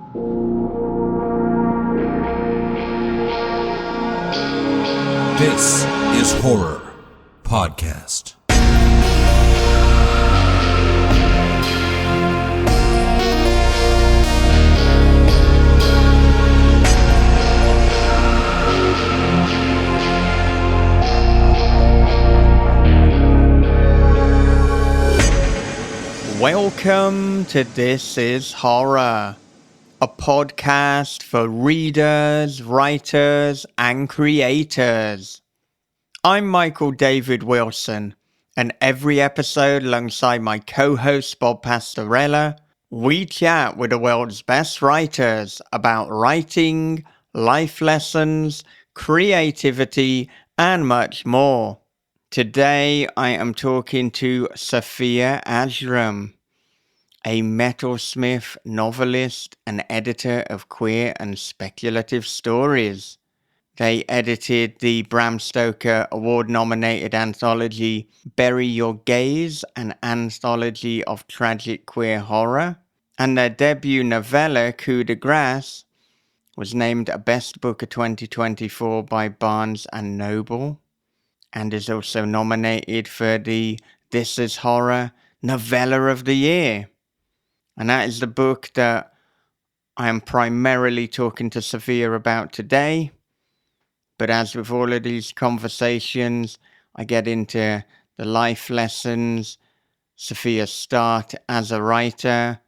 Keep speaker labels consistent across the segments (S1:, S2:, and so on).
S1: This is Horror Podcast.
S2: Welcome to This is Horror, a podcast for readers, writers, and creators. I'm Michael David Wilson, and every episode alongside my co-host Bob Pastorella, we chat with the world's best writers about writing, life lessons, creativity, and much more. Today I am talking to Sofia Ajram, a metalsmith, novelist, and editor of queer and speculative stories. They edited the Bram Stoker Award-nominated anthology Bury Your Gaze, an anthology of tragic queer horror, and their debut novella Coup de Grace was named a Best Book of 2024 by Barnes & Noble, and is also nominated for the This is Horror Novella of the Year. And that is the book that I am primarily talking to Sofia about today. But as with all of these conversations, I get into the life lessons, Sofia's start as a writer,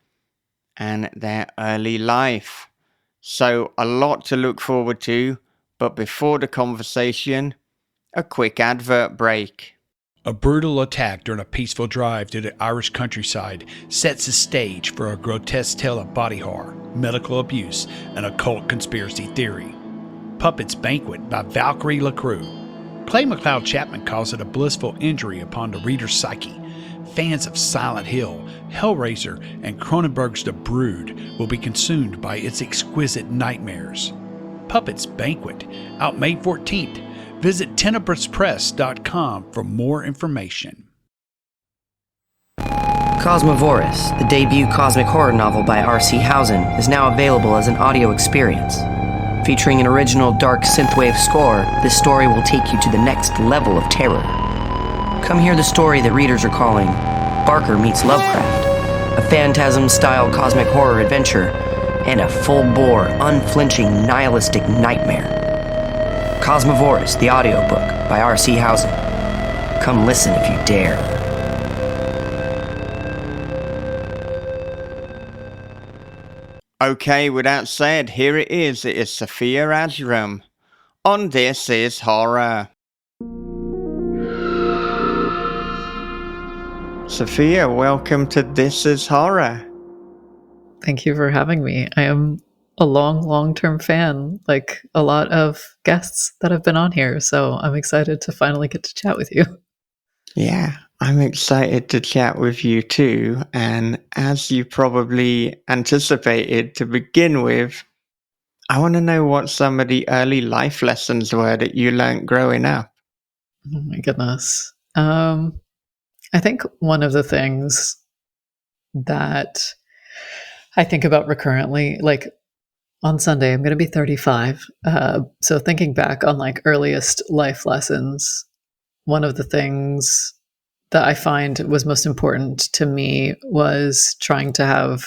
S2: and their early life. So a lot to look forward to, but before the conversation, a quick advert break.
S3: A brutal attack during a peaceful drive to the Irish countryside sets the stage for a grotesque tale of body horror, medical abuse, and occult conspiracy theory. Puppet's Banquet by Valkyrie LaCrue. Clay McLeod Chapman calls it a blissful injury upon the reader's psyche. Fans of Silent Hill, Hellraiser, and Cronenberg's The Brood will be consumed by its exquisite nightmares. Puppet's Banquet, out May 14th. Visit tenebraspress.com for more information.
S4: Cosmovorous, the debut cosmic horror novel by R.C. Housen, is now available as an audio experience. Featuring an original dark synthwave score, this story will take you to the next level of terror. Come hear the story that readers are calling Barker Meets Lovecraft, a phantasm-style cosmic horror adventure, and a full-bore, unflinching, nihilistic nightmare. Cosmovorous, the audiobook by R.C. Housen. Come listen if you dare.
S2: Okay, with that said, here it is. It is Sofia Ajram on This is Horror. Sofia, welcome to This is Horror.
S5: Thank you for having me. I am a long-term fan, like a lot of guests that have been on here, so I'm excited to finally get to chat with you.
S2: Yeah, I'm excited to chat with you too, and as you probably anticipated to begin with, I want to know what some of the early life lessons were that you learned growing up.
S5: Oh my goodness. I think one of the things that I think about recurrently, like on Sunday, I'm going to be 35. So thinking back on like earliest life lessons, one of the things that I find was most important to me was trying to have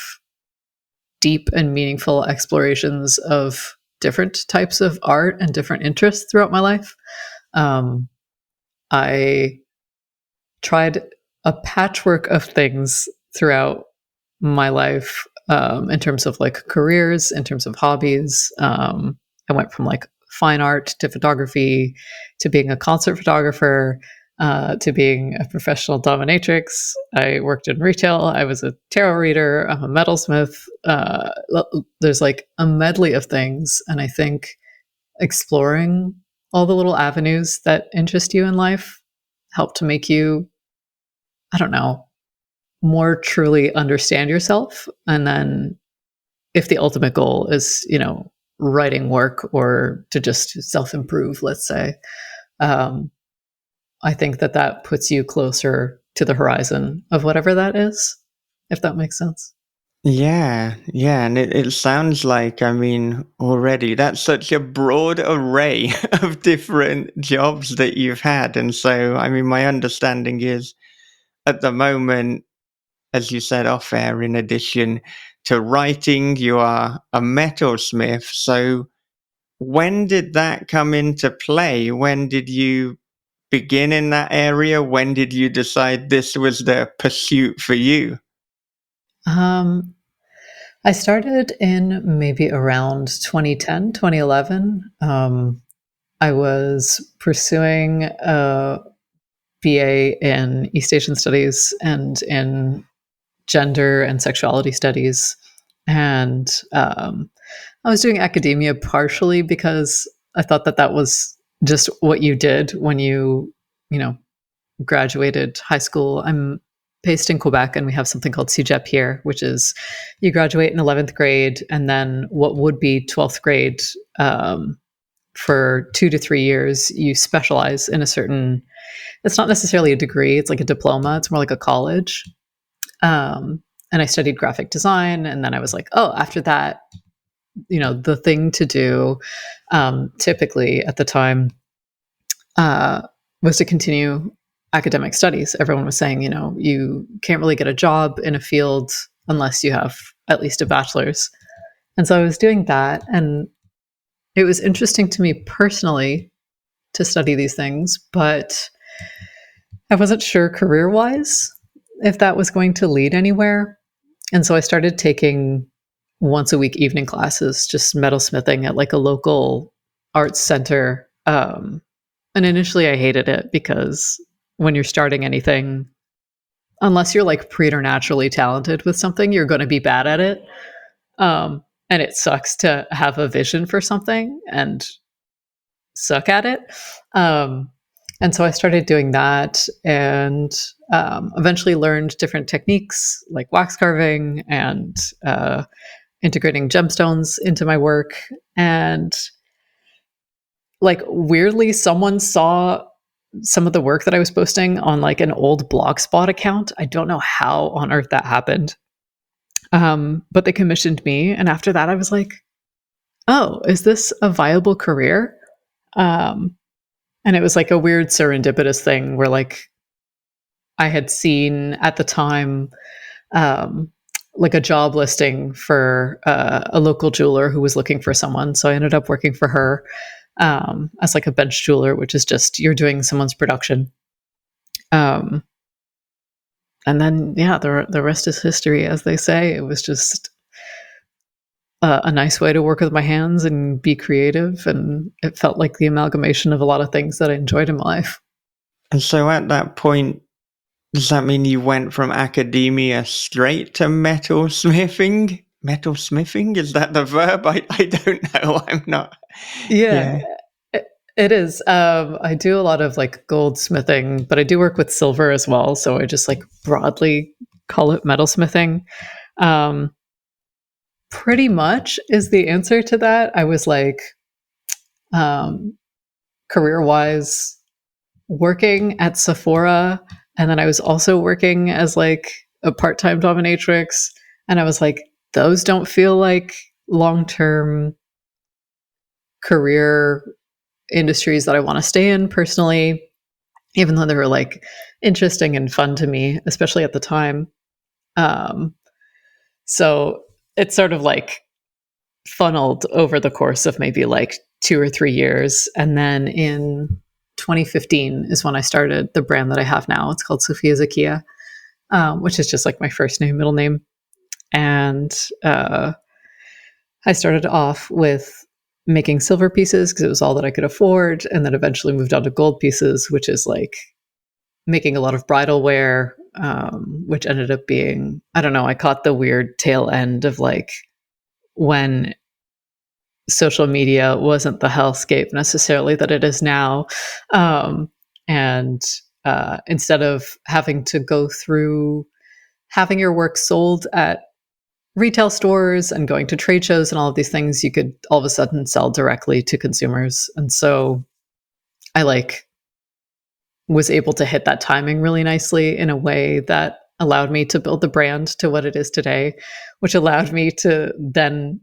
S5: deep and meaningful explorations of different types of art and different interests throughout my life. I tried a patchwork of things throughout my life. In terms of like careers, in terms of hobbies. I went from like fine art to photography to being a concert photographer to being a professional dominatrix. I worked in retail. I was a tarot reader. I'm a metalsmith. There's like a medley of things. And I think exploring all the little avenues that interest you in life help to make you, I don't know, more truly understand yourself. And then if the ultimate goal is, you know, writing work or to just self-improve, let's say, I think that that puts you closer to the horizon of whatever that is, if that makes sense.
S2: Yeah, and it sounds like, I mean, already that's such a broad array of different jobs that you've had. And so, I mean, my understanding is at the moment, as you said off air, in addition to writing, you are a metalsmith. So, when did that come into play? When did you begin in that area? When did you decide this was the pursuit for you?
S5: Um, I started in maybe around 2010, 2011. I was pursuing a BA in East Asian Studies and in gender and sexuality studies. And I was doing academia partially because I thought that that was just what you did when you know, graduated high school. I'm based in Quebec, and we have something called CEGEP here, which is you graduate in 11th grade, and then what would be 12th grade, for 2 to 3 years, you specialize in a certain. It's not necessarily a degree; it's like a diploma. It's more like a college. And I studied graphic design, and then I was like, oh, after that, the thing to do, typically at the time, uh, was to continue academic studies. Everyone was saying, you can't really get a job in a field unless you have at least a bachelor's. And so I was doing that. And it was interesting to me personally to study these things, but I wasn't sure career wise if that was going to lead anywhere. And so I started taking once a week evening classes, just metalsmithing at like a local arts center. And initially I hated it because when you're starting anything, unless you're like preternaturally talented with something, you're going to be bad at it. And it sucks to have a vision for something and suck at it. And so I started doing that, and eventually learned different techniques like wax carving and integrating gemstones into my work. And like weirdly, someone saw some of the work that I was posting on like an old Blogspot account. I don't know how on earth that happened. But they commissioned me. And after that, I was like, oh, is this a viable career? And it was like a weird serendipitous thing where like I had seen at the time, like a job listing for a local jeweler who was looking for someone. So I ended up working for her as like a bench jeweler, which is just you're doing someone's production. And then yeah, the rest is history, as they say. It was just a nice way to work with my hands and be creative, and it felt like the amalgamation of a lot of things that I enjoyed in my life.
S2: And so at that point, does that mean you went from academia straight to metalsmithing? Metalsmithing? Is that the verb? I don't know. I'm not.
S5: Yeah,
S2: Yeah.
S5: it is. I do a lot of like goldsmithing, but I do work with silver as well. So I just like broadly call it metalsmithing. Um, Pretty much is the answer to that. I was like, career wise, working at Sephora, and then I was also working as like a part time dominatrix. And I was like, those don't feel like long term career industries that I want to stay in personally, even though they were like interesting and fun to me, especially at the time. Um, so it's sort of like funneled over the course of maybe like 2 or 3 years. And then in 2015 is when I started the brand that I have now. It's called Sofia Ajram, which is just like my first name, middle name. And I started off with making silver pieces because it was all that I could afford. And then eventually moved on to gold pieces, which is like making a lot of bridal wear, which ended up being, I don't know, I caught the weird tail end of like when social media wasn't the hellscape necessarily that it is now. And instead of having to go through having your work sold at retail stores and going to trade shows and all of these things, you could all of a sudden sell directly to consumers. And so I like was able to hit that timing really nicely in a way that allowed me to build the brand to what it is today, which allowed me to then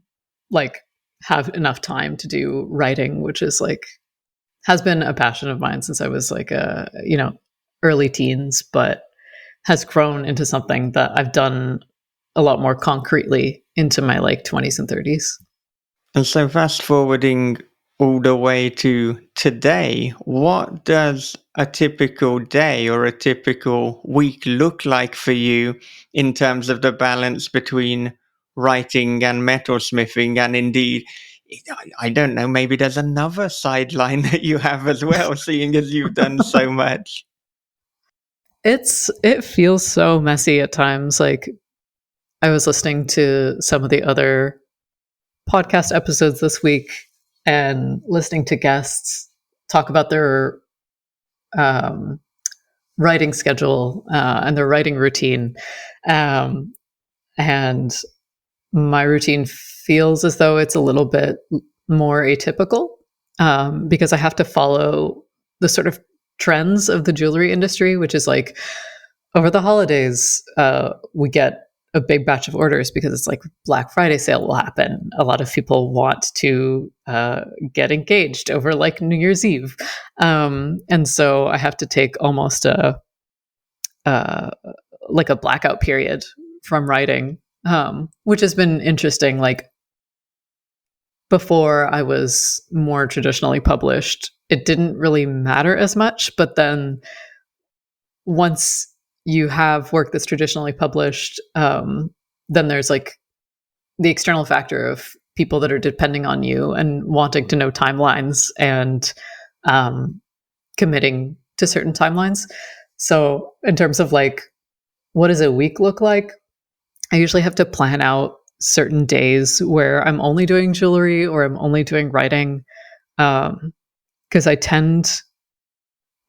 S5: like have enough time to do writing, which is like has been a passion of mine since I was like early teens, but has grown into something that I've done a lot more concretely into my like 20s and 30s.
S2: And so fast forwarding all the way to today, what does a typical day or a typical week look like for you in terms of the balance between writing and metalsmithing? And indeed, I don't know, maybe there's another sideline that you have as well, seeing as you've done so much.
S5: It feels so messy at times. Like I was listening to some of the other podcast episodes this week and listening to guests talk about their um, writing schedule and their writing routine. Um, and my routine feels as though it's a little bit more atypical because I have to follow the sort of trends of the jewelry industry, which is like over the holidays, we get a big batch of orders because it's like Black Friday sale will happen. A lot of people want to get engaged over like New Year's Eve. And so I have to take almost like a blackout period from writing, which has been interesting. Like before I was more traditionally published, it didn't really matter as much. But then once you have work that's traditionally published, then there's like the external factor of people that are depending on you and wanting to know timelines and committing to certain timelines. So in terms of like, what does a week look like? I usually have to plan out certain days where I'm only doing jewelry or I'm only doing writing, because I tend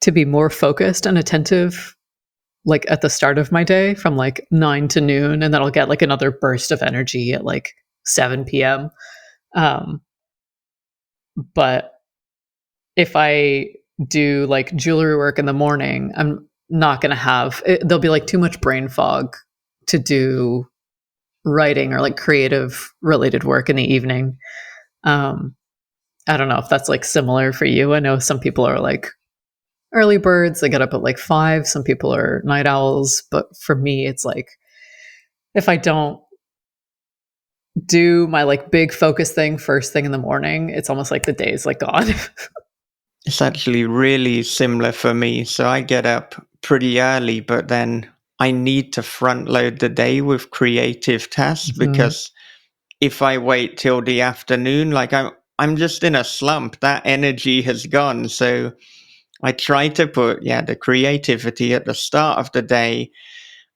S5: to be more focused and attentive like at the start of my day from like 9 to noon, and then I'll get like another burst of energy at like 7 p.m. But if I do like jewelry work in the morning, I'm not going to have it, there'll be like too much brain fog to do writing or like creative related work in the evening. I don't know if that's like similar for you. I know some people are like early birds, they get up at like 5. Some people are night owls, but for me, it's like if I don't do my like big focus thing first thing in the morning, it's almost like the day is like gone.
S2: It's actually really similar for me. So I get up pretty early, but then I need to front load the day with creative tasks because if I wait till the afternoon, like I'm just in a slump. That energy has gone. So I try to put the creativity at the start of the day,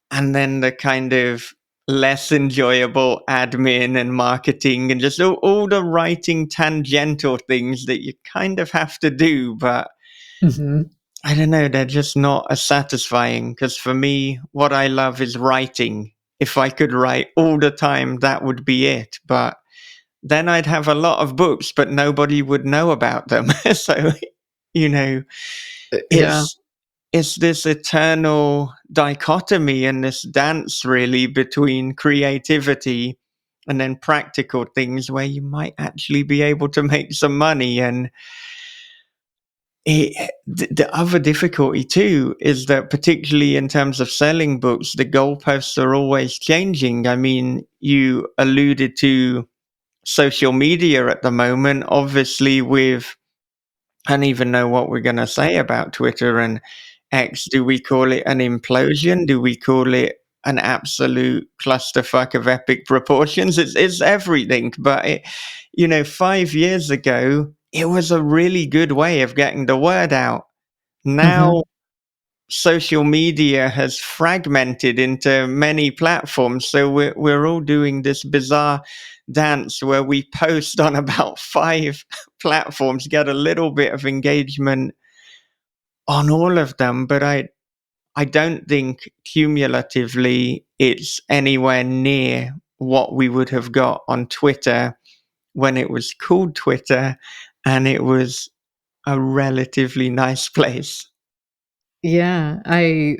S2: and then the kind of less enjoyable admin and marketing and just all the writing tangential things that you kind of have to do, but I don't know, they're just not as satisfying because for me, what I love is writing. If I could write all the time, that would be it. But then I'd have a lot of books, but nobody would know about them. So, you know,
S5: Yeah.
S2: it's this eternal dichotomy and this dance really between creativity and then practical things where you might actually be able to make some money. And the other difficulty too is that particularly in terms of selling books, the goalposts are always changing. I mean, you alluded to social media at the moment, obviously with, I don't even know what we're going to say about Twitter and X. Do we call it an implosion? Do we call it an absolute clusterfuck of epic proportions? It's everything. But 5 years ago, it was a really good way of getting the word out. Now, social media has fragmented into many platforms, so we're all doing this bizarre dance where we post on about 5 platforms, get a little bit of engagement on all of them, but I don't think cumulatively it's anywhere near what we would have got on Twitter when it was called Twitter and it was a relatively nice place.
S5: Yeah, I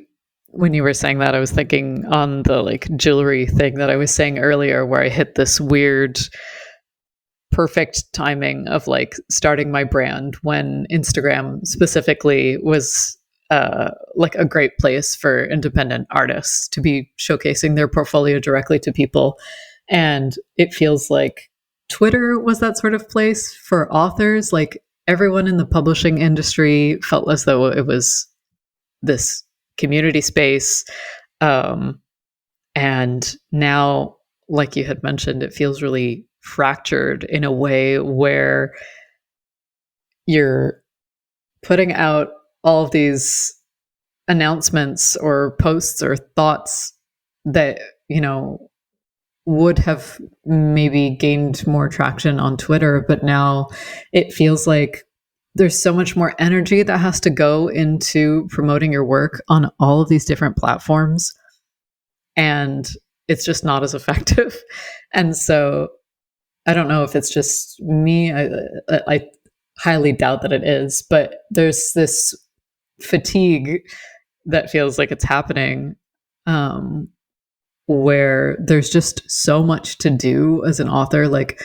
S5: when you were saying that, I was thinking on the like jewelry thing that I was saying earlier, where I hit this weird perfect timing of like starting my brand when Instagram specifically was like a great place for independent artists to be showcasing their portfolio directly to people. And it feels like Twitter was that sort of place for authors. Like everyone in the publishing industry felt as though it was this community space. And now, like you had mentioned, it feels really fractured in a way where you're putting out all of these announcements or posts or thoughts that, you know, would have maybe gained more traction on Twitter, but now it feels like there's so much more energy that has to go into promoting your work on all of these different platforms, and it's just not as effective. And so I don't know if it's just me. I highly doubt that it is, but there's this fatigue that feels like it's happening, where there's just so much to do as an author. Like,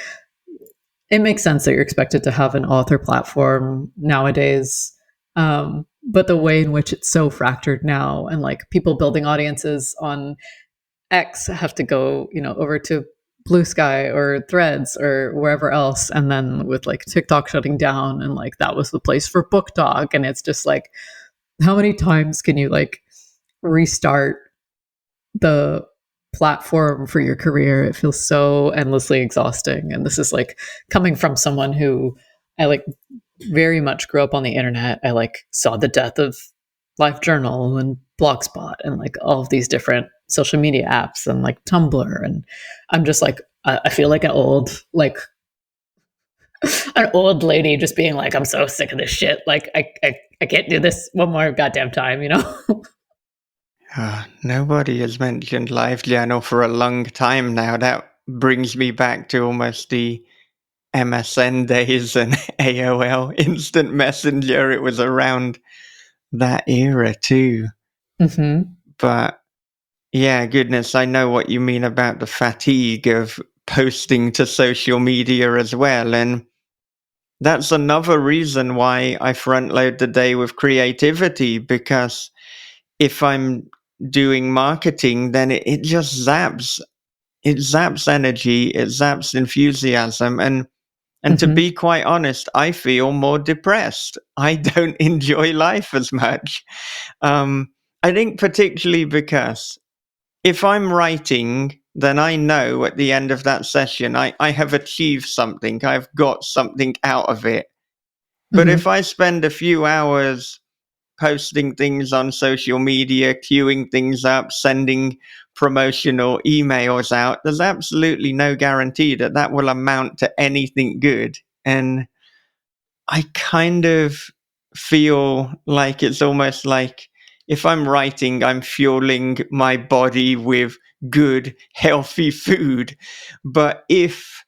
S5: it makes sense that you're expected to have an author platform nowadays. But the way in which it's so fractured now, and like people building audiences on X have to go, you know, over to Blue Sky or Threads or wherever else. And then with like TikTok shutting down, and like that was the place for book talk. And it's just like, how many times can you like restart the platform for your career? It feels so endlessly exhausting. And this is like coming from someone who I like very much grew up on the internet. I like saw the death of LiveJournal and Blogspot and like all of these different social media apps and like Tumblr. And I'm just like, I feel like an old lady just being like, I'm so sick of this shit. Like I can't do this one more goddamn time, you know?
S2: Nobody has mentioned LiveJournal for a long time now. That brings me back to almost the MSN days and AOL Instant Messenger. It was around that era too.
S5: Mm-hmm.
S2: But yeah, goodness, I know what you mean about the fatigue of posting to social media as well. And that's another reason why I front load the day with creativity, because if I'm doing marketing, then it just zaps. It zaps energy, it zaps enthusiasm. And to
S5: Mm-hmm.
S2: be quite honest, I feel more depressed. I don't enjoy life as much. I think particularly because if I'm writing, then I know at the end of that session, I have achieved something. I've got something out of it. But
S5: Mm-hmm.
S2: if I spend a few hours posting things on social media, queuing things up, sending promotional emails out, there's absolutely no guarantee that that will amount to anything good. And I kind of feel like it's almost like if I'm writing, I'm fueling my body with good, healthy food. But if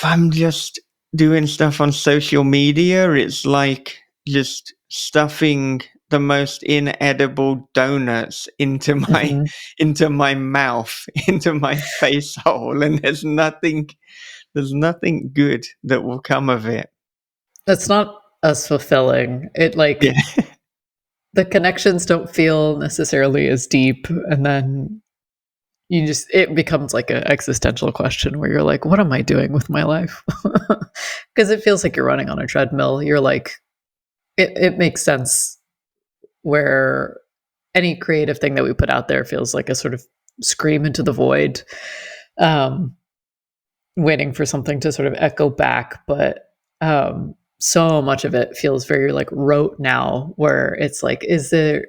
S2: I'm just doing stuff on social media, it's like just stuffing the most inedible donuts into my
S5: Mm-hmm.
S2: into my mouth, into my face hole, and there's nothing good that will come of it.
S5: It's not as fulfilling. It like
S2: Yeah.
S5: the connections don't feel necessarily as deep, and then it becomes like an existential question where you're like, what am I doing with my life? Because it feels like you're running on a treadmill. You're like, it makes sense where any creative thing that we put out there feels like a sort of scream into the void, um, waiting for something to sort of echo back. But so much of it feels very like rote now, where it's like, is there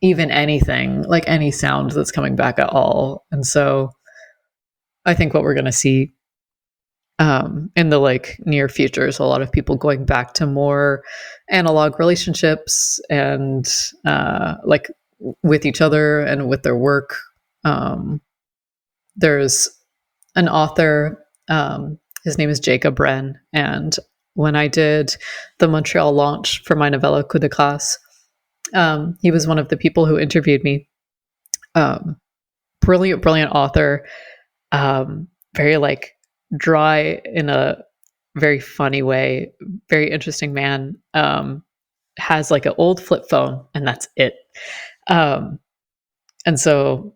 S5: even anything, like any sound that's coming back at all? And so I think what we're going to see in the like near future is a lot of people going back to more analog relationships, and like with each other and with their work. There's an author, his name is Jacob Wren, and when I did the Montreal launch for my novella Coup de Classe, He was one of the people who interviewed me. Brilliant, brilliant author. Very like dry in a very funny way. Very interesting man. Has like an old flip phone, and that's it. And so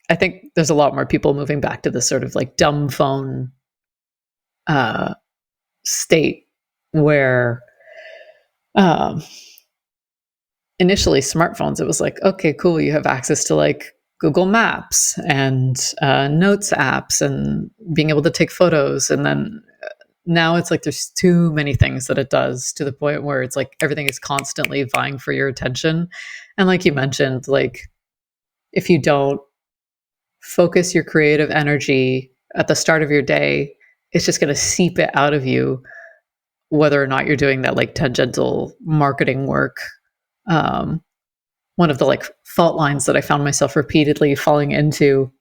S5: I think there's a lot more people moving back to this sort of like dumb phone state where initially smartphones, it was like, okay, cool, you have access to like Google Maps and notes apps and being able to take photos. And then now it's like there's too many things that it does, to the point where it's like everything is constantly vying for your attention. And like you mentioned, like if you don't focus your creative energy at the start of your day, it's just going to seep it out of you, whether or not you're doing that like tangential marketing work. One of the like fault lines that I found myself repeatedly falling into,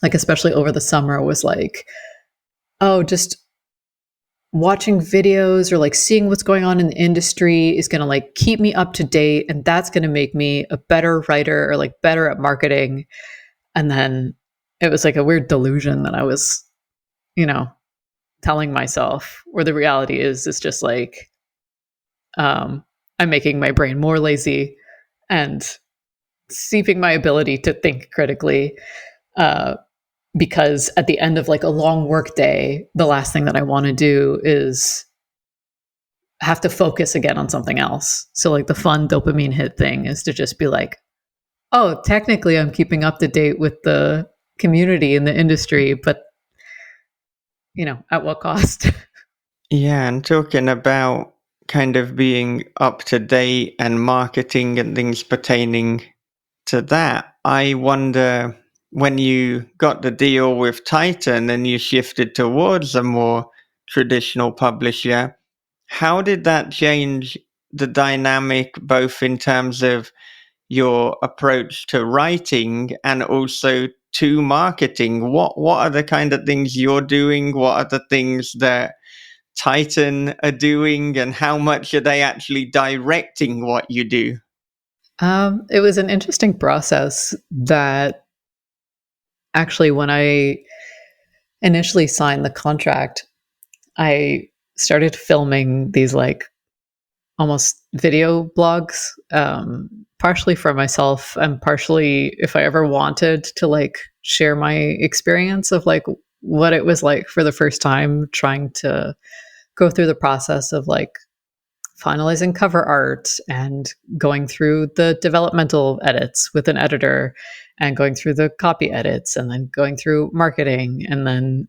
S5: like especially over the summer, was like, oh, just watching videos or like seeing what's going on in the industry is going to like keep me up to date, and that's going to make me a better writer or like better at marketing. And then it was like a weird delusion that I was, telling myself, where the reality is it's just like I'm making my brain more lazy and seeping my ability to think critically, because at the end of like a long work day, the last thing that I want to do is have to focus again on something else. So like the fun dopamine hit thing is to just be like, oh, technically I'm keeping up to date with the community in the industry, but at what cost?
S2: Yeah, and talking about kind of being up to date and marketing and things pertaining to that, I wonder, when you got the deal with Titan and you shifted towards a more traditional publisher, how did that change the dynamic, both in terms of your approach to writing and also to marketing? What are the kind of things you're doing? What are the things that Titan are doing, and how much are they actually directing what you do?
S5: It was an interesting process that actually, when I initially signed the contract, I started filming these like almost video blogs, partially for myself and partially if I ever wanted to like share my experience of like what it was like for the first time trying to go through the process of like finalizing cover art and going through the developmental edits with an editor and going through the copy edits and then going through marketing and then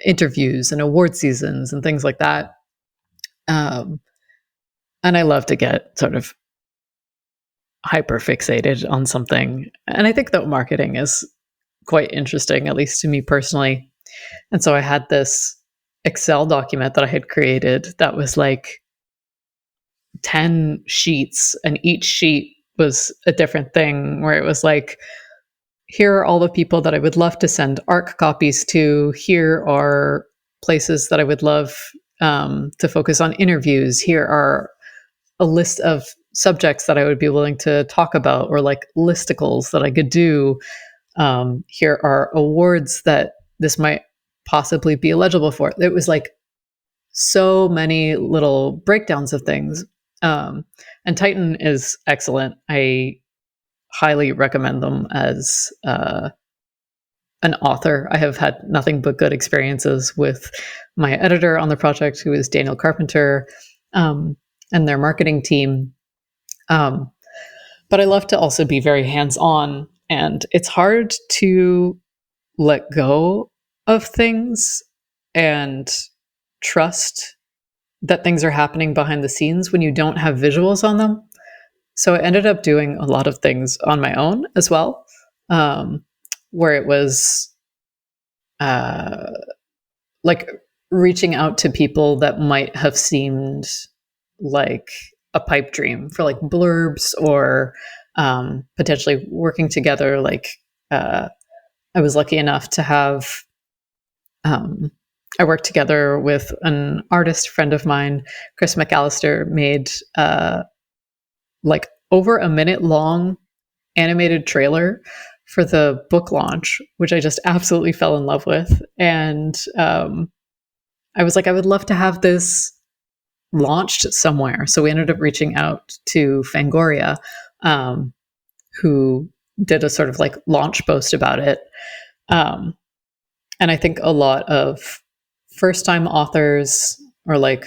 S5: interviews and award seasons and things like that. And I love to get sort of hyper fixated on something. And I think that marketing is quite interesting, at least to me personally. And so I had this Excel document that I had created that was like 10 sheets, and each sheet was a different thing, where it was like, here are all the people that I would love to send ARC copies to. Here are places that I would love to focus on interviews. Here are a list of subjects that I would be willing to talk about, or like listicles that I could do. Here are awards that this might possibly be eligible for. It was like so many little breakdowns of things. And Titan is excellent. I highly recommend them as an author. I have had nothing but good experiences with my editor on the project, who is Daniel Carpenter, and their marketing team. But I love to also be very hands-on, and it's hard to let go of things and trust that things are happening behind the scenes when you don't have visuals on them. So I ended up doing a lot of things on my own as well, where it was like reaching out to people that might have seemed like a pipe dream for like blurbs, or potentially working together. Like I was lucky enough to have I worked together with an artist friend of mine. Chris McAllister made like over a minute long animated trailer for the book launch, which I just absolutely fell in love with. And I was like, I would love to have this launched somewhere. So we ended up reaching out to Fangoria, who did a sort of like launch post about it. And I think a lot of first time authors or like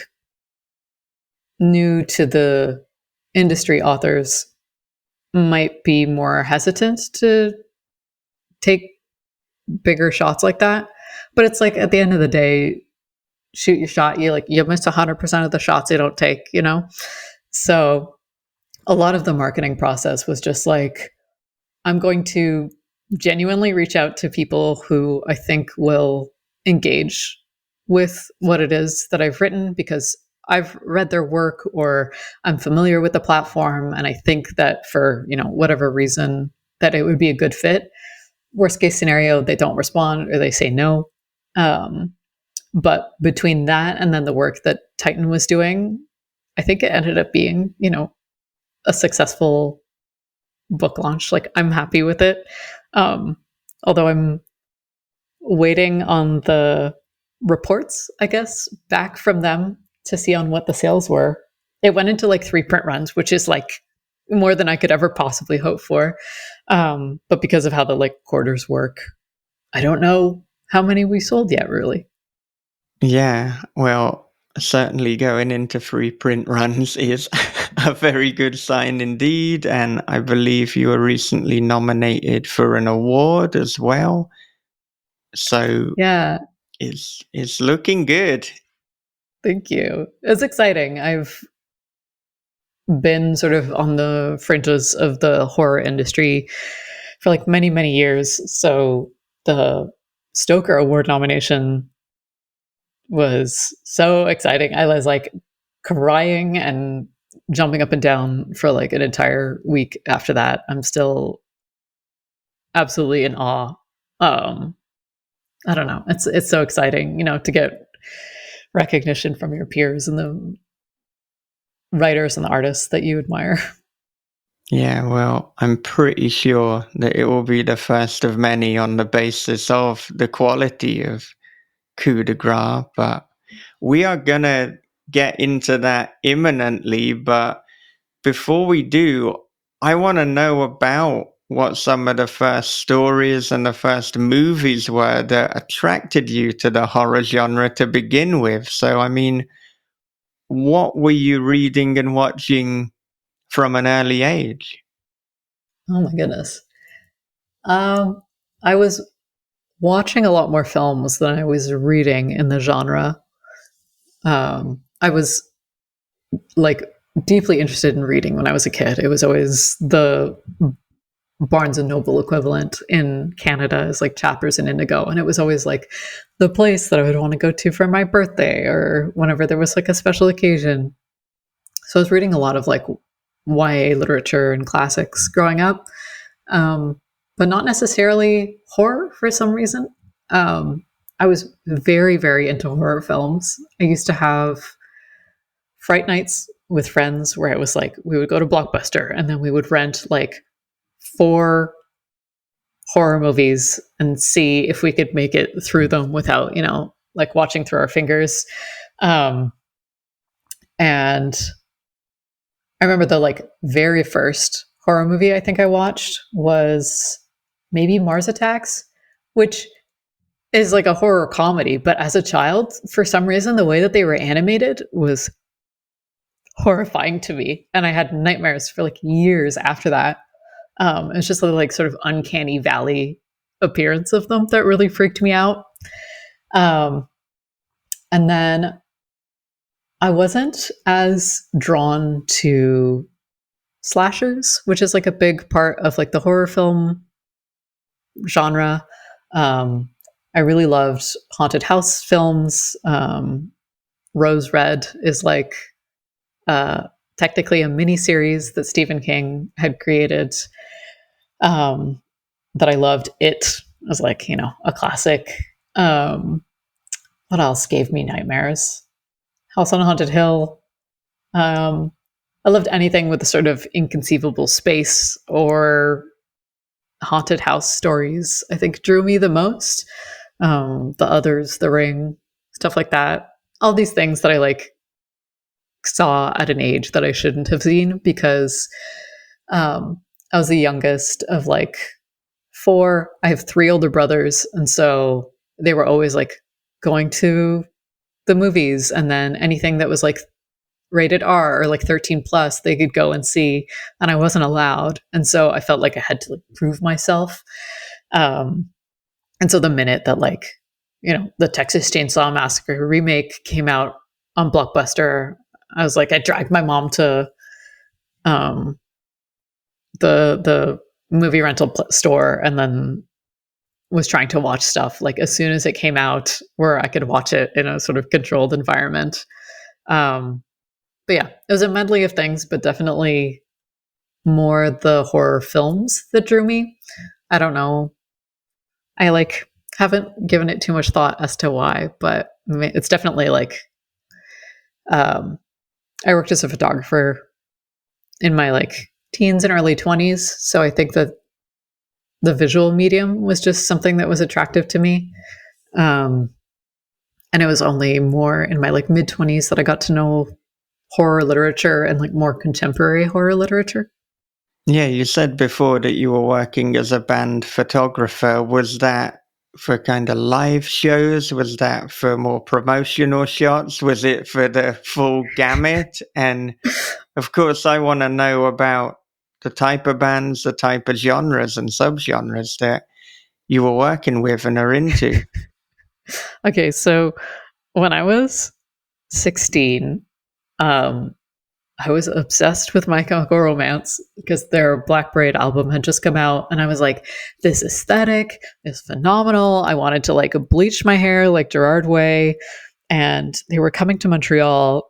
S5: new to the industry authors might be more hesitant to take bigger shots like that. But it's like at the end of the day, shoot your shot. You miss 100% of the shots you don't take, you know? So a lot of the marketing process was just like, I'm going to genuinely reach out to people who I think will engage with what it is that I've written because I've read their work or I'm familiar with the platform. And I think that for, whatever reason that it would be a good fit. Worst case scenario, they don't respond or they say no. But between that and then the work that Titan was doing, I think it ended up being, a successful book launch. Like I'm happy with it. Although I'm waiting on the reports, I guess, back from them to see on what the sales were. It went into like 3 print runs, which is like more than I could ever possibly hope for. But because of how the like quarters work, I don't know how many we sold yet, really.
S2: Yeah, well, certainly going into 3 print runs is a very good sign indeed. And I believe you were recently nominated for an award as well. So
S5: Yeah,
S2: it's looking good.
S5: thank you. It's exciting. I've been sort of on the fringes of the horror industry for like many, many years. So the Stoker Award nomination was so exciting. I was like crying and jumping up and down for like an entire week after that. I'm still absolutely in awe. I don't know. It's so exciting, to get recognition from your peers and the writers and the artists that you admire.
S2: Yeah, well, I'm pretty sure that it will be the first of many on the basis of the quality of coup de grace, but we are gonna get into that imminently. But before we do, I want to know about what some of the first stories and the first movies were that attracted you to the horror genre to begin with. So, I mean, what were you reading and watching from an early age?
S5: Oh my goodness. I was watching a lot more films than I was reading in the genre. I was like deeply interested in reading when I was a kid. It was always the Barnes and Noble equivalent in Canada is like Chapters and Indigo. And it was always like the place that I would want to go to for my birthday or whenever there was like a special occasion. So I was reading a lot of like YA literature and classics growing up, but not necessarily horror for some reason. I was very, very into horror films. I used to have Fright Nights with friends where it was like we would go to Blockbuster and then we would rent like 4 horror movies and see if we could make it through them without, like watching through our fingers. And I remember the like very first horror movie I think I watched was maybe Mars Attacks, which is like a horror comedy. But as a child, for some reason, the way that they were animated was horrifying to me. And I had nightmares for like years after that. It's just a like sort of uncanny valley appearance of them that really freaked me out. And then I wasn't as drawn to slashers, which is like a big part of like the horror film genre. I really loved haunted house films. Rose Red is like technically a mini series that Stephen King had created that I loved. It was like, a classic. What else gave me nightmares? House on Haunted Hill. I loved anything with a sort of inconceivable space or haunted house stories, I think drew me the most. The Others, The Ring, stuff like that. All these things that I like saw at an age that I shouldn't have seen because I was the youngest of like four. I have three older brothers, and so they were always like going to the movies, and then anything that was like rated R or like 13 plus, they could go and see, and I wasn't allowed. And so I felt like I had to like prove myself. And so the minute that like, you know, the Texas Chainsaw Massacre remake came out on Blockbuster, I was like, I dragged my mom to the movie rental store, and then was trying to watch stuff like as soon as it came out where I could watch it in a sort of controlled environment. But yeah, it was a medley of things, but definitely more the horror films that drew me. I don't know. I like haven't given it too much thought as to why, but it's definitely like I worked as a photographer in my like teens and early 20s, so I think that the visual medium was just something that was attractive to me. And it was only more in my like mid 20s that I got to know horror literature and like more contemporary horror literature.
S2: Yeah, you said before that you were working as a band photographer. Was that for kind of live shows? Was that for more promotional shots? Was it for the full gamut? And of course, I want to know about the type of bands, the type of genres and subgenres that you were working with and are into.
S5: Okay, so when I was 16, I was obsessed with My Chemical Romance because their Black Braid album had just come out, and I was like, this aesthetic is phenomenal. I wanted to like bleach my hair like Gerard Way, and they were coming to Montreal,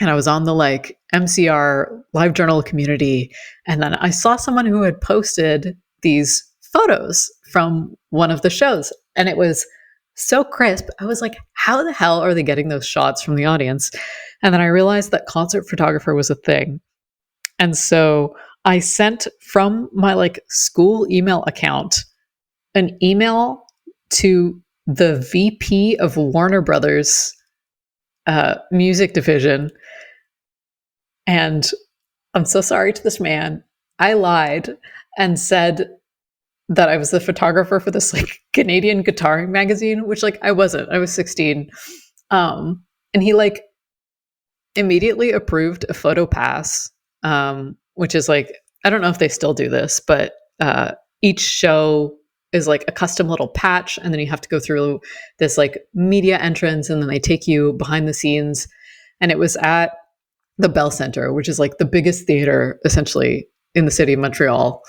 S5: and I was on the like MCR live journal community, and then I saw someone who had posted these photos from one of the shows, and it was so crisp. I was like, how the hell are they getting those shots from the audience? And then I realized that concert photographer was a thing. And so I sent from my like school email account an email to the VP of Warner Brothers music division. And I'm so sorry to this man. I lied and said that I was the photographer for this like Canadian guitaring magazine, which like I wasn't. I was 16. And he like immediately approved a photo pass, which is like, I don't know if they still do this, but each show is like a custom little patch, and then you have to go through this like media entrance, and then they take you behind the scenes. And it was at the Bell Center, which is like the biggest theater essentially in the city of Montreal.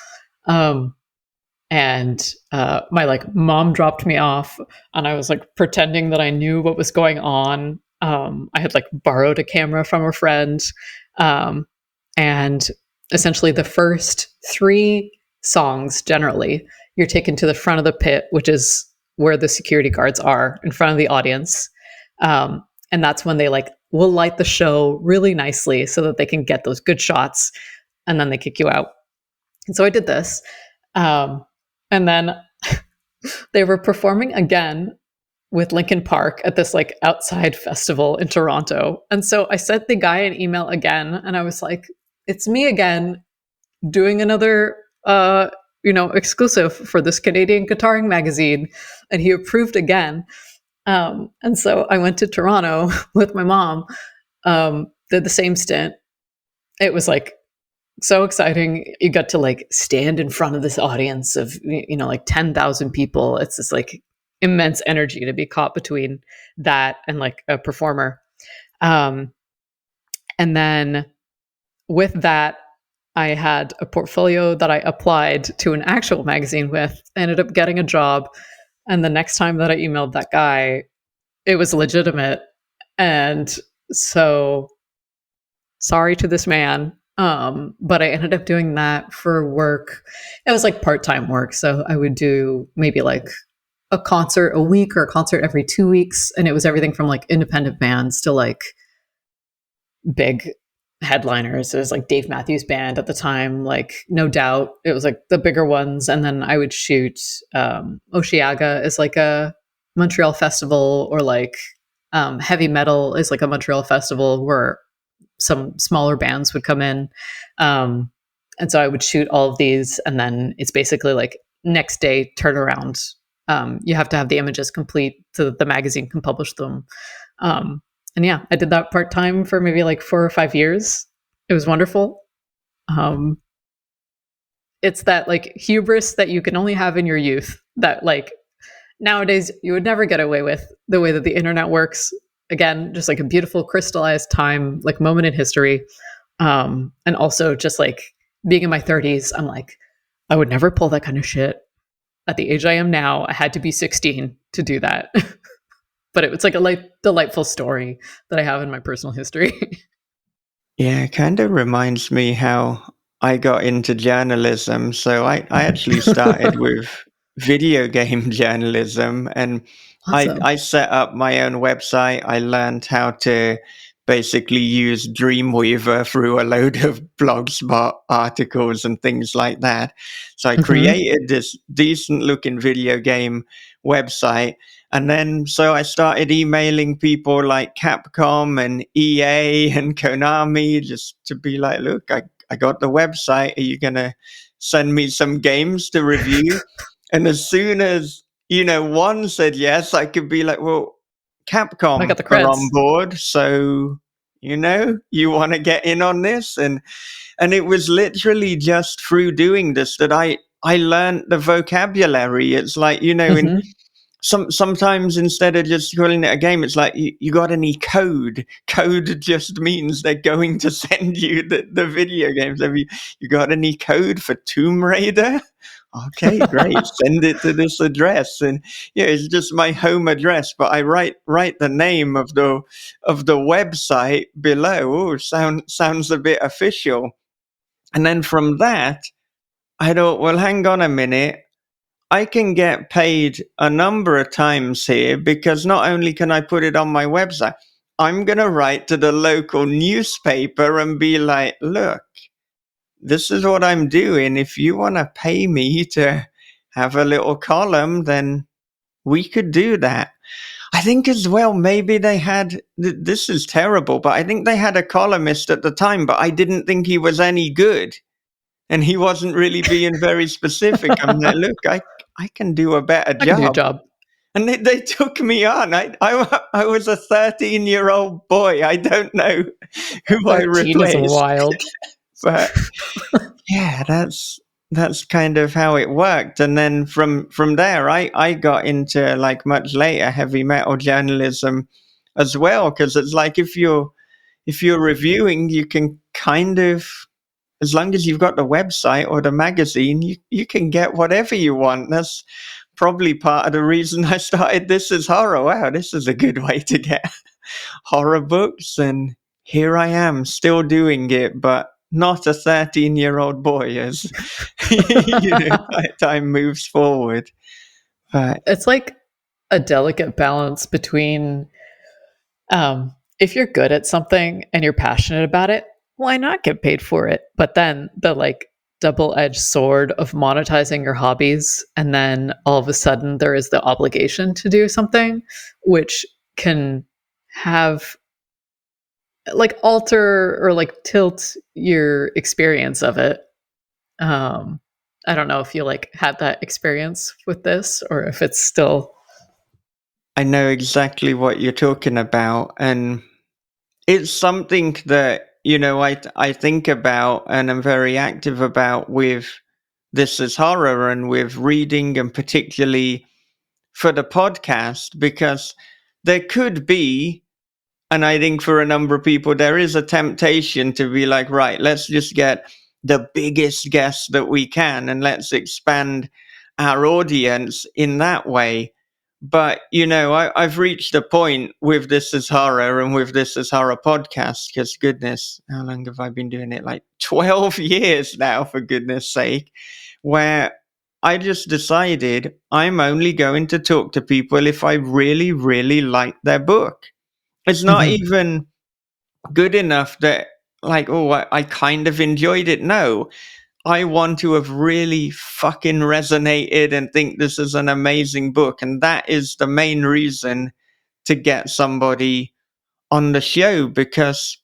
S5: And my like mom dropped me off, and I was like pretending that I knew what was going on. I had like borrowed a camera from a friend, and essentially the first three songs, generally you're taken to the front of the pit, which is where the security guards are in front of the audience, and that's when they like will light the show really nicely so that they can get those good shots, and then they kick you out. And so I did this. And then they were performing again with Linkin Park at this like outside festival in Toronto. And so I sent the guy an email again, and I was like, it's me again doing another exclusive for this Canadian guitaring magazine. And he approved again. And so I went to Toronto with my mom, did the same stint. It was like so exciting. You got to like stand in front of this audience of, like 10,000 people. It's this like immense energy to be caught between that and like a performer. And then with that, I had a portfolio that I applied to an actual magazine with. I ended up getting a job. And the next time that I emailed that guy, it was legitimate. And so sorry to this man. But I ended up doing that for work. It was like part-time work. So I would do maybe like a concert a week or a concert every 2 weeks. And it was everything from like independent bands to like big headliners. It was like Dave Matthews Band at the time, like No Doubt. It was like the bigger ones. And then I would shoot Osheaga is like a Montreal festival, or like Heavy Metal is like a Montreal festival where some smaller bands would come in. And so I would shoot all of these, and then it's basically like next day turnaround. You have to have the images complete so that the magazine can publish them. And yeah, I did that part time for maybe like 4 or 5 years. It was wonderful. It's that like hubris that you can only have in your youth that like nowadays you would never get away with, the way that the internet works. Again, just like a beautiful crystallized time, like moment in history. And also just like being in my 30s, I'm like, I would never pull that kind of shit. At the age I am now, I had to be 16 to do that. But it was like a delightful story that I have in my personal history.
S2: Yeah, it kind of reminds me how I got into journalism. So I actually started with video game journalism, and
S5: Awesome.
S2: I set up my own website. I learned how to basically use Dreamweaver through a load of Blogspot articles and things like that. So I created this decent looking video game website. And then, so I started emailing people like Capcom and EA and Konami just to be like, look, I got the website. Are you going to send me some games to review? And as soon as, one said yes, I could be like, well, Capcom
S5: I got the
S2: are
S5: creds.
S2: on board. So, you want to get in on this? And it was literally just through doing this that I learned the vocabulary. It's like, in sometimes instead of just calling it a game, it's like you got any code. Code just means they're going to send you the video games. Have you got any code for Tomb Raider? Okay, great. Send it to this address. And yeah, it's just my home address, but I write the name of the website below. Oh, sounds a bit official. And then from that, I thought, well, hang on a minute. I can get paid a number of times here, because not only can I put it on my website, I'm going to write to the local newspaper and be like, look, this is what I'm doing. If you want to pay me to have a little column, then we could do that. I think as well, maybe they had, this is terrible, but I think they had a columnist at the time, but I didn't think he was any good. And he wasn't really being very specific. I'm like, look, I can do a better
S5: I can do a
S2: job.
S5: job.
S2: And they took me on. I was a 13-year-old boy. I don't know who I
S5: 13 is
S2: replaced.
S5: wild.
S2: But yeah, that's kind of how it worked. And then from there, I got into, like, much later, heavy metal journalism as well. Because it's like, if you're reviewing, you can kind of, as long as you've got the website or the magazine, you can get whatever you want. That's probably part of the reason I started This Is Horror. Wow, this is a good way to get horror books. And here I am still doing it, but not a 13-year-old boy, as time moves forward. But
S5: It's like a delicate balance between if you're good at something and you're passionate about it, why not get paid for it? But then the like double-edged sword of monetizing your hobbies, and then all of a sudden there is the obligation to do something which can have like alter or like tilt your experience of it. I don't know if you like had that experience with this, or if it's still.
S2: I know exactly what you're talking about, and it's something that, I think about and I'm very active about with This Is Horror and with reading, and particularly for the podcast, because there could be, and I think for a number of people, there is a temptation to be like, right, let's just get the biggest guests that we can and let's expand our audience in that way. But, I've reached a point with This Is Horror and with This Is Horror podcast, because goodness, how long have I been doing it? Like 12 years now, for goodness sake, where I just decided I'm only going to talk to people if I really, really like their book. It's not even good enough that like, oh, I kind of enjoyed it. No, I want to have really fucking resonated and think this is an amazing book. And that is the main reason to get somebody on the show, because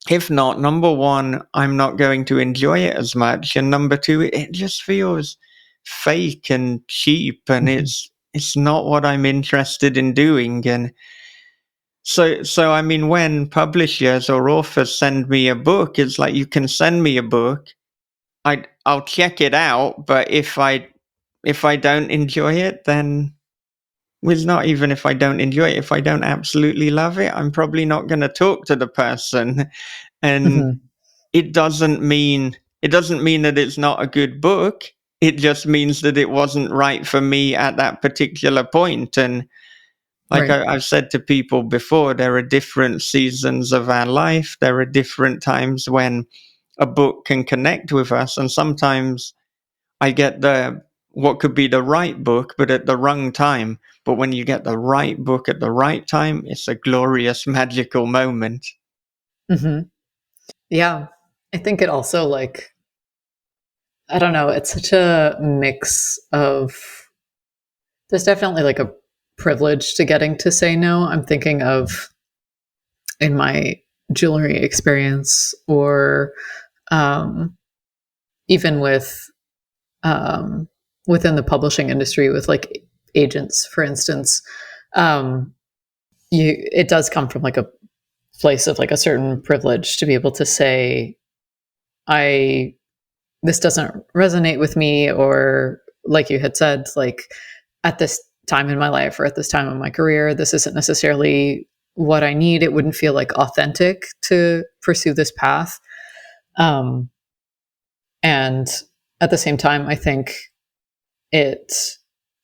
S2: if not, number one, I'm not going to enjoy it as much. And number two, it just feels fake and cheap, and it's not what I'm interested in doing. And so I mean, when publishers or authors send me a book, it's like, you can send me a book. I'll check it out, but if I don't enjoy it, then well, not even if I don't enjoy it. If I don't absolutely love it, I'm probably not going to talk to the person. And
S5: Mhm.
S2: it doesn't mean that it's not a good book. It just means that it wasn't right for me at that particular point. And like
S5: Right.
S2: I've said to people before, there are different seasons of our life. There are different times when a book can connect with us, and sometimes I get the what could be the right book, but at the wrong time. But when you get the right book at the right time, it's a glorious, magical moment.
S5: Hmm. Yeah. I think it also, like, I don't know, it's such a mix of, there's definitely like a privilege to getting to say no. I'm thinking of in my jewelry experience, or um, even with um, within the publishing industry with like agents, for instance. Um, it does come from like a place of like a certain privilege to be able to say, I this doesn't resonate with me, or like you had said, like at this time in my life or at this time in my career, this isn't necessarily what I need. It wouldn't feel like authentic to pursue this path. Um, and at the same time, I think it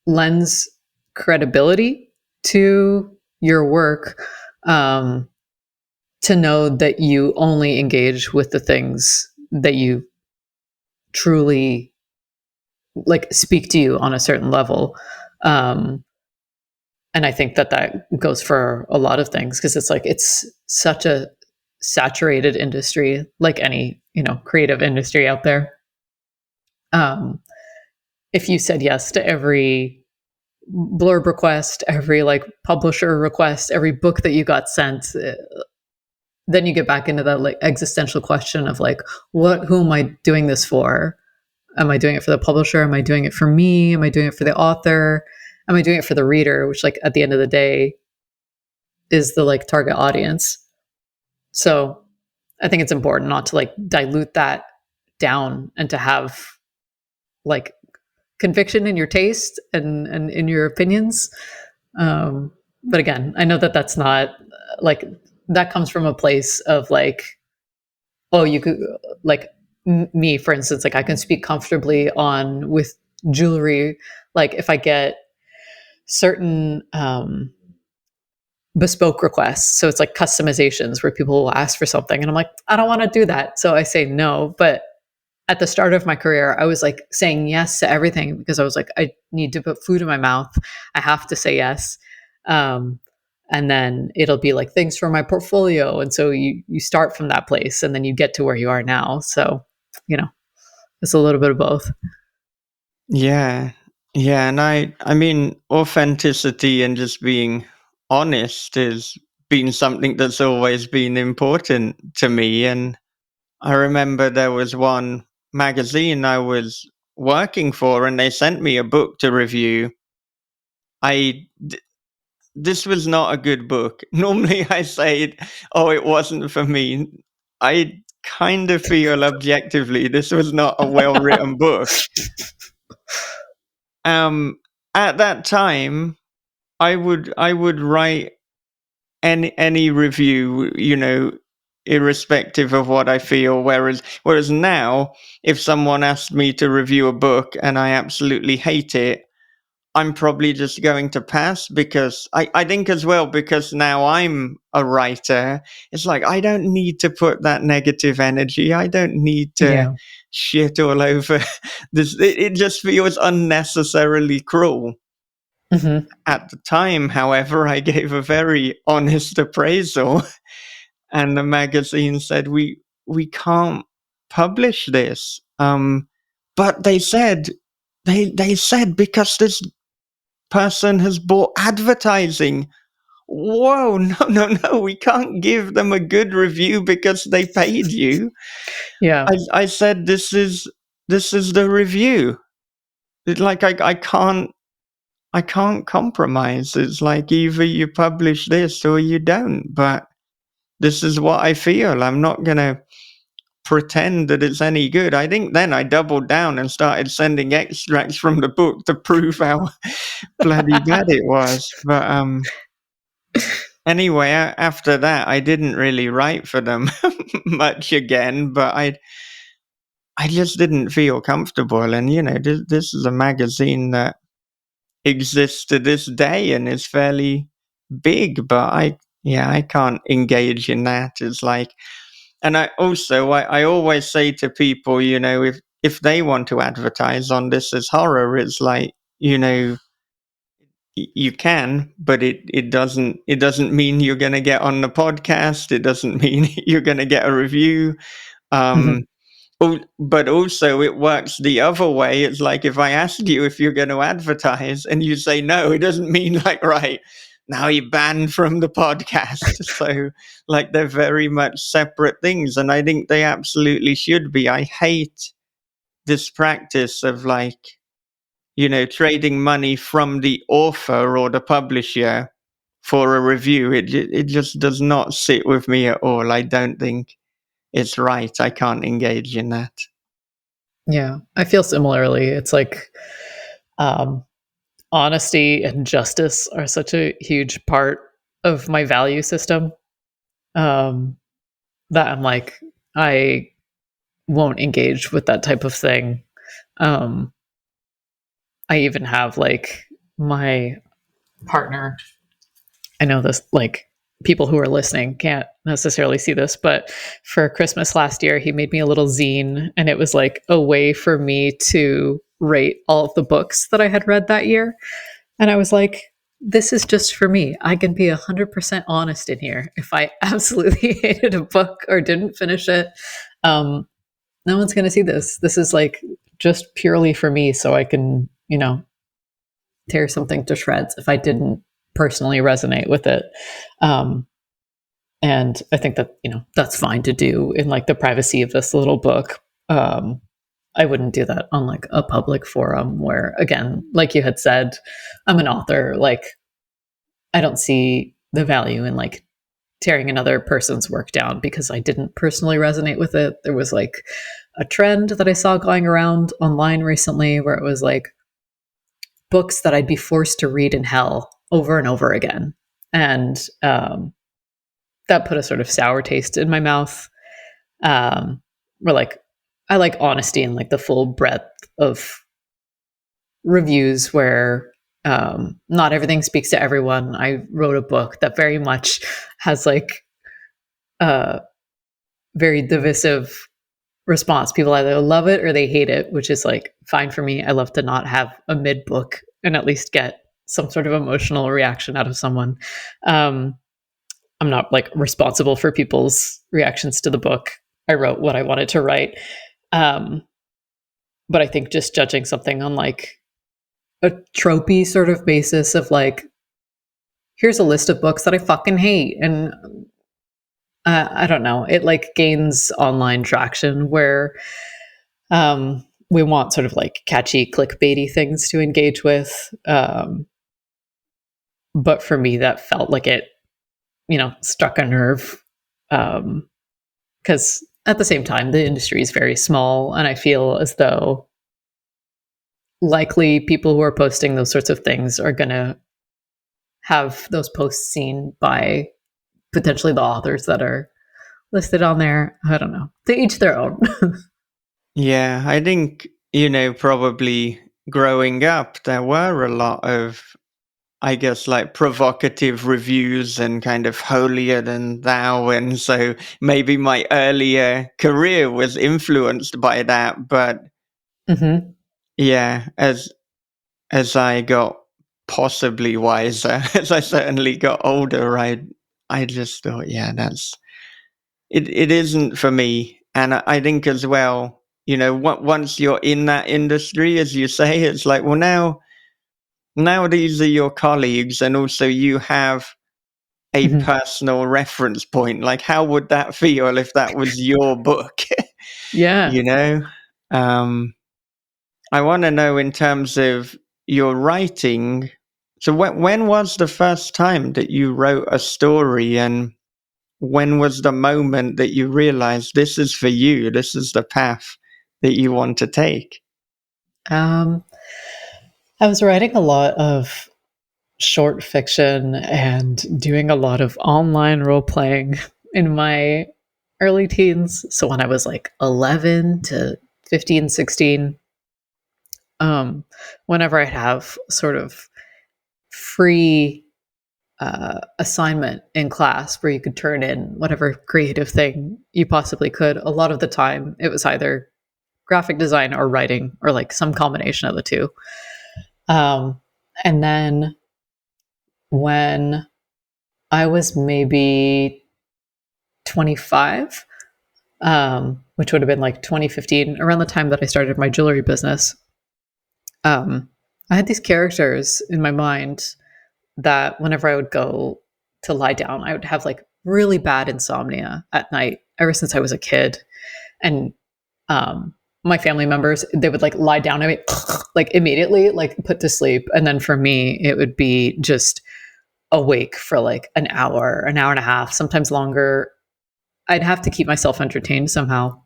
S5: lends credibility to your work, um, to know that you only engage with the things that you truly like speak to you on a certain level. Um, and I think that that goes for a lot of things, because it's like it's such a saturated industry, like any creative industry out there. Um, if you said yes to every blurb request, every like publisher request, every book that you got sent, then you get back into that like existential question of like, who am I doing this for? Am I doing it for the publisher? Am I doing it for me? Am I doing it for the author? Am I doing it for the reader? Which, like, at the end of the day, is the like target audience. So I think it's important not to like dilute that down, and to have like conviction in your taste and in your opinions. But again, I know that that's not like, that comes from a place of like, oh, you could like me, for instance, like I can speak comfortably on with jewelry, like if I get certain bespoke requests, so it's like customizations where people will ask for something and I'm like, I don't want to do that, so I say no. But at the start of my career, I was like saying yes to everything, because I was like, I need to put food in my mouth, I have to say yes. And then it'll be like things for my portfolio, and so you start from that place and then you get to where you are now. So you know it's a little bit of both.
S2: Yeah. Yeah, and I mean, authenticity and just being honest has been something that's always been important to me. And I remember there was one magazine I was working for, and they sent me a book to review. I This was not a good book. Normally I say, oh, it wasn't for me. I kind of feel objectively this was not a well-written book. Um, at that time, I would write any review, irrespective of what I feel. Whereas now, if someone asked me to review a book and I absolutely hate it, I'm probably just going to pass, because I think as well, because now I'm a writer, it's like I don't need to put that negative energy. I don't need to
S5: Yeah.
S2: shit all over this. It just feels unnecessarily cruel.
S5: Hmm.
S2: At the time, however, I gave a very honest appraisal, and the magazine said, we can't publish this. But they said because this person has bought advertising. Whoa, no, we can't give them a good review because they paid you.
S5: Yeah.
S2: I said this is the review. It's like I can't compromise. It's like either you publish this or you don't. But this is what I feel. I'm not gonna pretend that it's any good. I think then I doubled down and started sending extracts from the book to prove how bloody bad it was. But anyway, after that, I didn't really write for them much again. But I just didn't feel comfortable. And this is a magazine that exists to this day and is fairly big. But I can't engage in that. It's like, and I always say to people, if they want to advertise on This Is Horror, it's like, you can, but it doesn't mean you're going to get on the podcast. It doesn't mean you're going to get a review.
S5: Mhm.
S2: But also it works the other way. It's like if I ask you if you're going to advertise and you say no, it doesn't mean like, right, now you're banned from the podcast. So like they're very much separate things. And I think they absolutely should be. I hate this practice of like, trading money from the author or the publisher for a review. It just does not sit with me at all. I don't think it's right. I can't engage in that.
S5: Yeah, I feel similarly. It's like honesty and justice are such a huge part of my value system, that I'm like, I won't engage with that type of thing. Um, I even have like my partner. I know this, like, people who are listening can't necessarily see this, but for Christmas last year, he made me a little zine, and it was like a way for me to rate all of the books that I had read that year. And I was like, this is just for me. I can be 100% honest in here. If I absolutely hated a book or didn't finish it, no one's going to see this. This is like just purely for me, so I can, tear something to shreds if I didn't personally resonate with it. And I think that, that's fine to do in like the privacy of this little book. I wouldn't do that on like a public forum where, again, like you had said, I'm an author. Like, I don't see the value in like tearing another person's work down because I didn't personally resonate with it. There was like a trend that I saw going around online recently where it was like books that I'd be forced to read in hell over and over again. And that put a sort of sour taste in my mouth. Where like, I like honesty and like the full breadth of reviews where not everything speaks to everyone. I wrote a book that very much has like a very divisive response. People either love it or they hate it, which is like fine for me. I love to not have a mid book and at least get some sort of emotional reaction out of someone. I'm not like responsible for people's reactions to the book. I wrote what I wanted to write. But I think just judging something on like a tropey sort of basis of like, here's a list of books that I fucking hate. And I don't know, it like gains online traction where we want sort of like catchy clickbaity things to engage with. But for me, that felt like it, struck a nerve. Because at the same time, the industry is very small, and I feel as though likely people who are posting those sorts of things are going to have those posts seen by potentially the authors that are listed on there. I don't know. To each their own.
S2: Yeah, I think, probably growing up, there were a lot of, I guess, like provocative reviews and kind of holier than thou. And so maybe my earlier career was influenced by that. But
S5: Mm-hmm.
S2: yeah, as I got possibly wiser, as I certainly got older, I just thought, yeah, it isn't for me. And I think as well, once you're in that industry, as you say, it's like, well, now these are your colleagues, and also you have a
S5: Mhm.
S2: personal reference point. Like, how would that feel if that was your book?
S5: Yeah.
S2: you know? I want to know, in terms of your writing, so when was the first time that you wrote a story, and when was the moment that you realized this is for you, this is the path that you want to take?
S5: Um, I was writing a lot of short fiction and doing a lot of online role playing in my early teens. So when I was like 11 to 15, 16, whenever I'd have sort of free assignment in class where you could turn in whatever creative thing you possibly could, a lot of the time it was either graphic design or writing or like some combination of the two. And then when I was maybe 25, which would have been like 2015, around the time that I started my jewelry business. I had these characters in my mind that whenever I would go to lie down, I would have like really bad insomnia at night ever since I was a kid. And my family members, they would like lie down and like immediately like put to sleep. And then for me, it would be just awake for like an hour and a half, sometimes longer. I'd have to keep myself entertained somehow.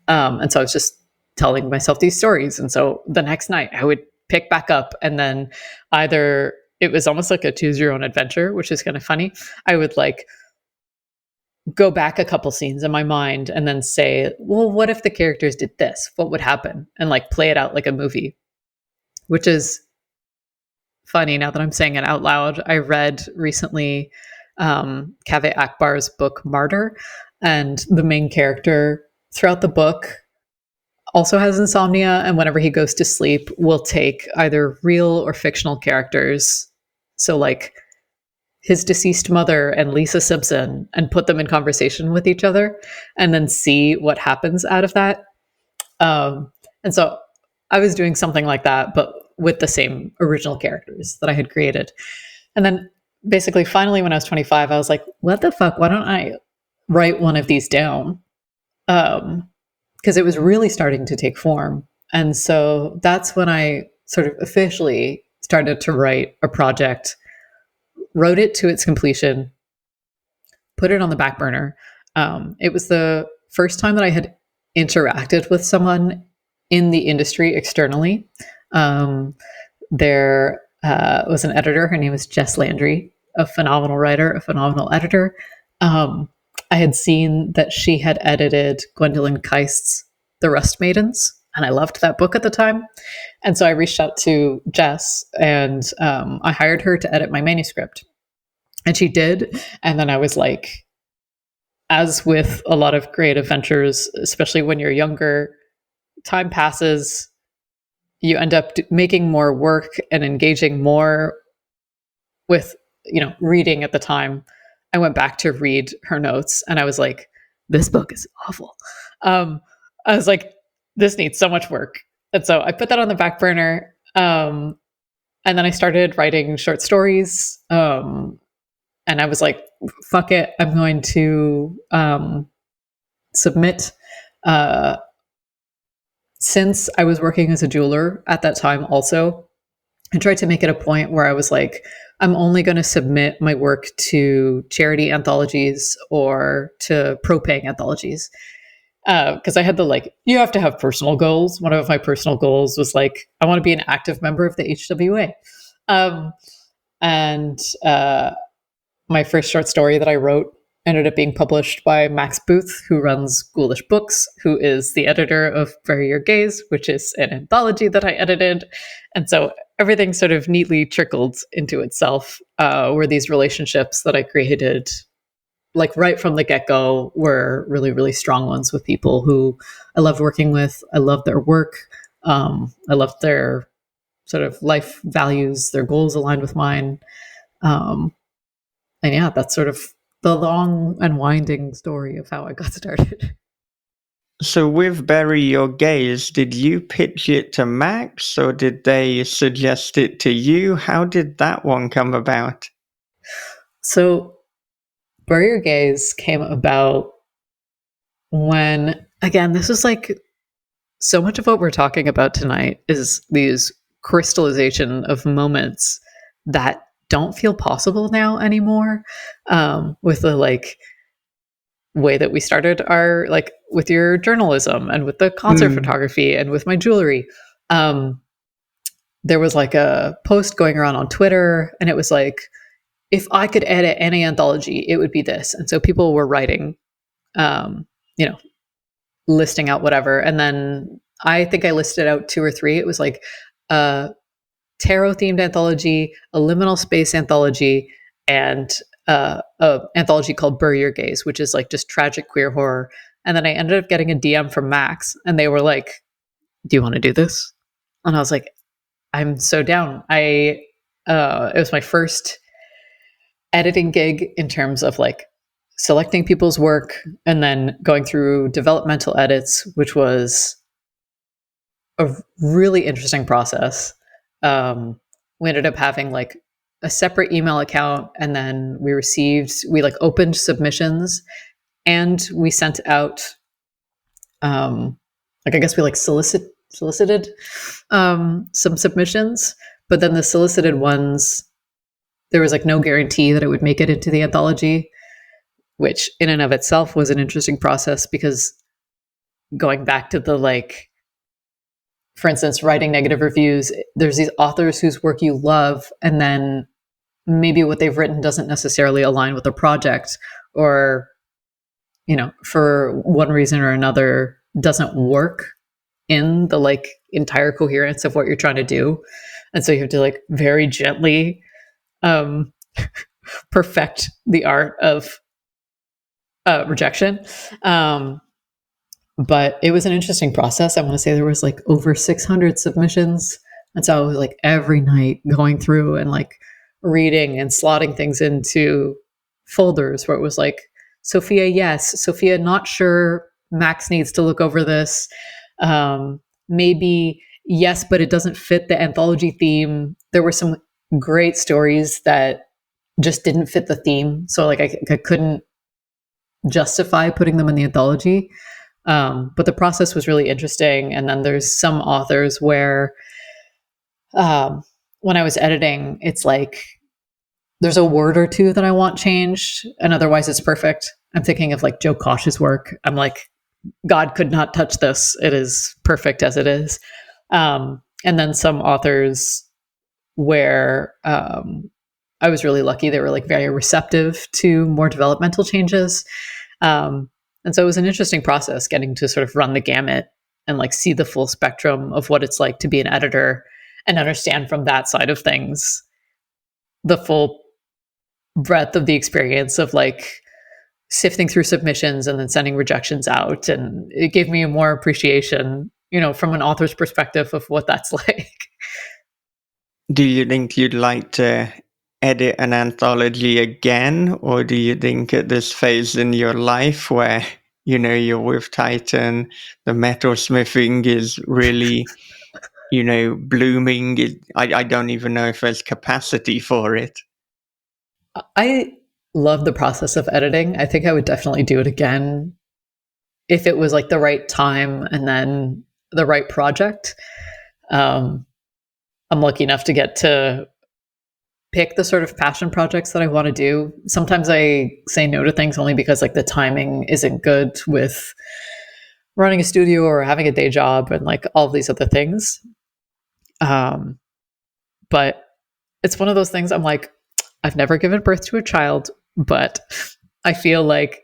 S5: And so I was just telling myself these stories. And so the next night I would pick back up, and then either it was almost like a choose your own adventure, which is kind of funny. I would like go back a couple scenes in my mind and then say, well, what if the characters did this? What would happen? And like play it out like a movie, which is funny now that I'm saying it out loud. I read recently Kaveh Akbar's book Martyr, and the main character throughout the book also has insomnia, and whenever he goes to sleep will take either real or fictional characters, so like his deceased mother and Lisa Simpson, and put them in conversation with each other and then see what happens out of that. And so I was doing something like that, but with the same original characters that I had created. And then basically, finally, when I was 25, I was like, what the fuck? Why don't I write one of these down? Because it was really starting to take form. And so that's when I sort of officially started to write a project, wrote it to its completion, put it on the back burner. It was the first time that I had interacted with someone in the industry externally. There was an editor. Her name was Jess Landry, a phenomenal writer, a phenomenal editor. I had seen that she had edited Gwendolyn Keist's The Rust Maidens, and I loved that book at the time. And so I reached out to Jess, and I hired her to edit my manuscript. And she did. And then I was like, as with a lot of creative ventures, especially when you're younger, time passes. You end up making more work and engaging more with, reading at the time. I went back to read her notes, and I was like, this book is awful. I was like, this needs so much work. And so I put that on the back burner. And then I started writing short stories. And I was like, fuck it. I'm going to submit. Since I was working as a jeweler at that time also, I tried to make it a point where I was like, I'm only going to submit my work to charity anthologies or to pro-paying anthologies. Because I had you have to have personal goals. One of my personal goals was like, I want to be an active member of the HWA. And my first short story that I wrote ended up being published by Max Booth, who runs Ghoulish Books, who is the editor of Bury Your Gaze, which is an anthology that I edited. And so everything sort of neatly trickled into itself, where these relationships that I created, like right from the get-go, were really, really strong ones with people who I loved working with. I loved their work. I loved their sort of life values, their goals aligned with mine. And yeah, that's sort of the long and winding story of how I got started.
S2: So with Bury Your Gaze, did you pitch it to Max or did they suggest it to you? How did that one come about?
S5: So, Bury Your Gaze came about when, again, this is like so much of what we're talking about tonight is these crystallization of moments that don't feel possible now anymore, with the like way that we started our, like, with your journalism and with the concert photography and with my jewelry. There was like a post going around on Twitter, and it was like, if I could edit any anthology, it would be this. And so people were writing, you know, listing out whatever. And then I think I listed out 2 or 3. It was like a tarot themed anthology, a liminal space anthology, and a anthology called Bury Your Gaze, which is like just tragic queer horror. And then I ended up getting a DM from Max, and they were like, "Do you want to do this?" And I was like, "I'm so down." It was my first editing gig in terms of like selecting people's work and then going through developmental edits, which was a really interesting process. We ended up having like a separate email account, and then we like opened submissions, and we sent out, like, I guess we like solicited some submissions, but then the solicited ones, there was like no guarantee that it would make it into the anthology, which in and of itself was an interesting process, because going back to the, like, for instance, writing negative reviews, there's these authors whose work you love, and then maybe what they've written doesn't necessarily align with the project, or, you know, for one reason or another doesn't work in the like entire coherence of what you're trying to do. And so you have to like very gently perfect the art of rejection. But it was an interesting process. I want to say there was like over 600 submissions. And so I was like every night going through and like reading and slotting things into folders where it was like, Sofia, yes. Sofia, not sure. Max needs to look over this. Maybe yes, but it doesn't fit the anthology theme. There were some great stories that just didn't fit the theme. So like I couldn't justify putting them in the anthology. But the process was really interesting. And then there's some authors where when I was editing, it's like there's a word or two that I want changed, and otherwise it's perfect. I'm thinking of like Joe Kosh's work. I'm like, God could not touch this. It is perfect as it is. And then some authors where I was really lucky. They were like very receptive to more developmental changes. And so it was an interesting process getting to sort of run the gamut and like see the full spectrum of what it's like to be an editor and understand from that side of things the full breadth of the experience of like sifting through submissions and then sending rejections out. And it gave me a more appreciation, you know, from an author's perspective of what that's like.
S2: Do you think you'd like to edit an anthology again, or do you think at this phase in your life where, you know, you're with Titan, the Metalsmithing is really, you know, blooming? I don't even know if there's capacity for it.
S5: I love the process of editing. I think I would definitely do it again if it was like the right time and then the right project. I'm lucky enough to get to pick the sort of passion projects that I want to do. Sometimes I say no to things only because like the timing isn't good with running a studio or having a day job and like all these other things. But it's one of those things I'm like, I've never given birth to a child, but I feel like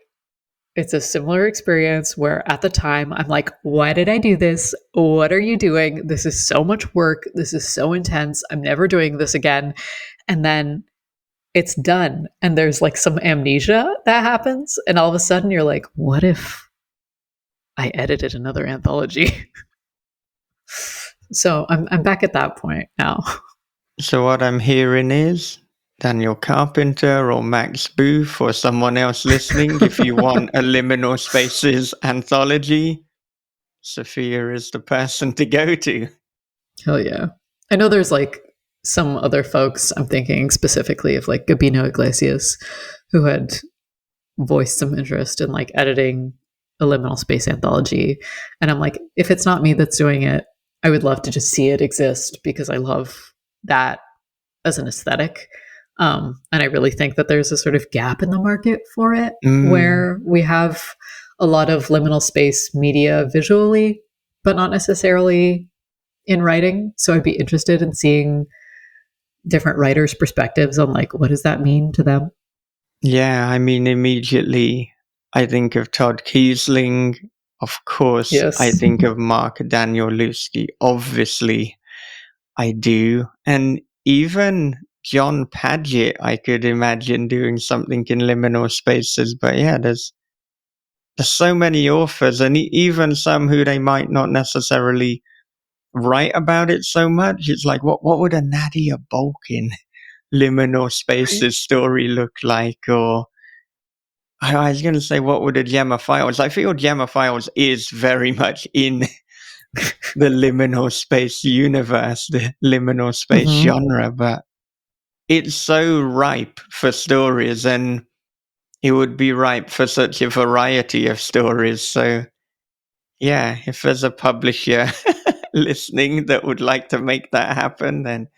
S5: it's a similar experience where at the time I'm like, why did I do this? What are you doing? This is so much work. This is so intense. I'm never doing this again. And then it's done. And there's like some amnesia that happens. And all of a sudden you're like, what if I edited another anthology? So I'm back at that point now.
S2: So what I'm hearing is Daniel Carpenter or Max Booth or someone else listening, if you want a Liminal Spaces anthology, Sofia is the person to go to.
S5: Hell yeah. I know there's like some other folks, I'm thinking specifically of like Gabino Iglesias, who had voiced some interest in like editing a liminal space anthology. And I'm like, if it's not me that's doing it, I would love to just see it exist because I love that as an aesthetic. And I really think that there's a sort of gap in the market for it where we have a lot of liminal space media visually, but not necessarily in writing. So I'd be interested in seeing different writers' perspectives on like, what does that mean to them?
S2: Yeah, I mean, immediately I think of Todd Kiesling. Of course,
S5: Yes.
S2: I think of Mark Danielewski. Obviously, I do. And even John Padgett, I could imagine doing something in liminal spaces. But yeah, there's so many authors, and even some who they might not necessarily write about it so much. It's like, what would a Nadia Bolkin liminal spaces story look like? Or I was going to say, what would a Gemma Files? I feel Gemma Files is very much in the liminal space universe, the liminal space genre, but it's so ripe for stories, and it would be ripe for such a variety of stories. So, yeah, if there's a publisher listening that would like to make that happen, then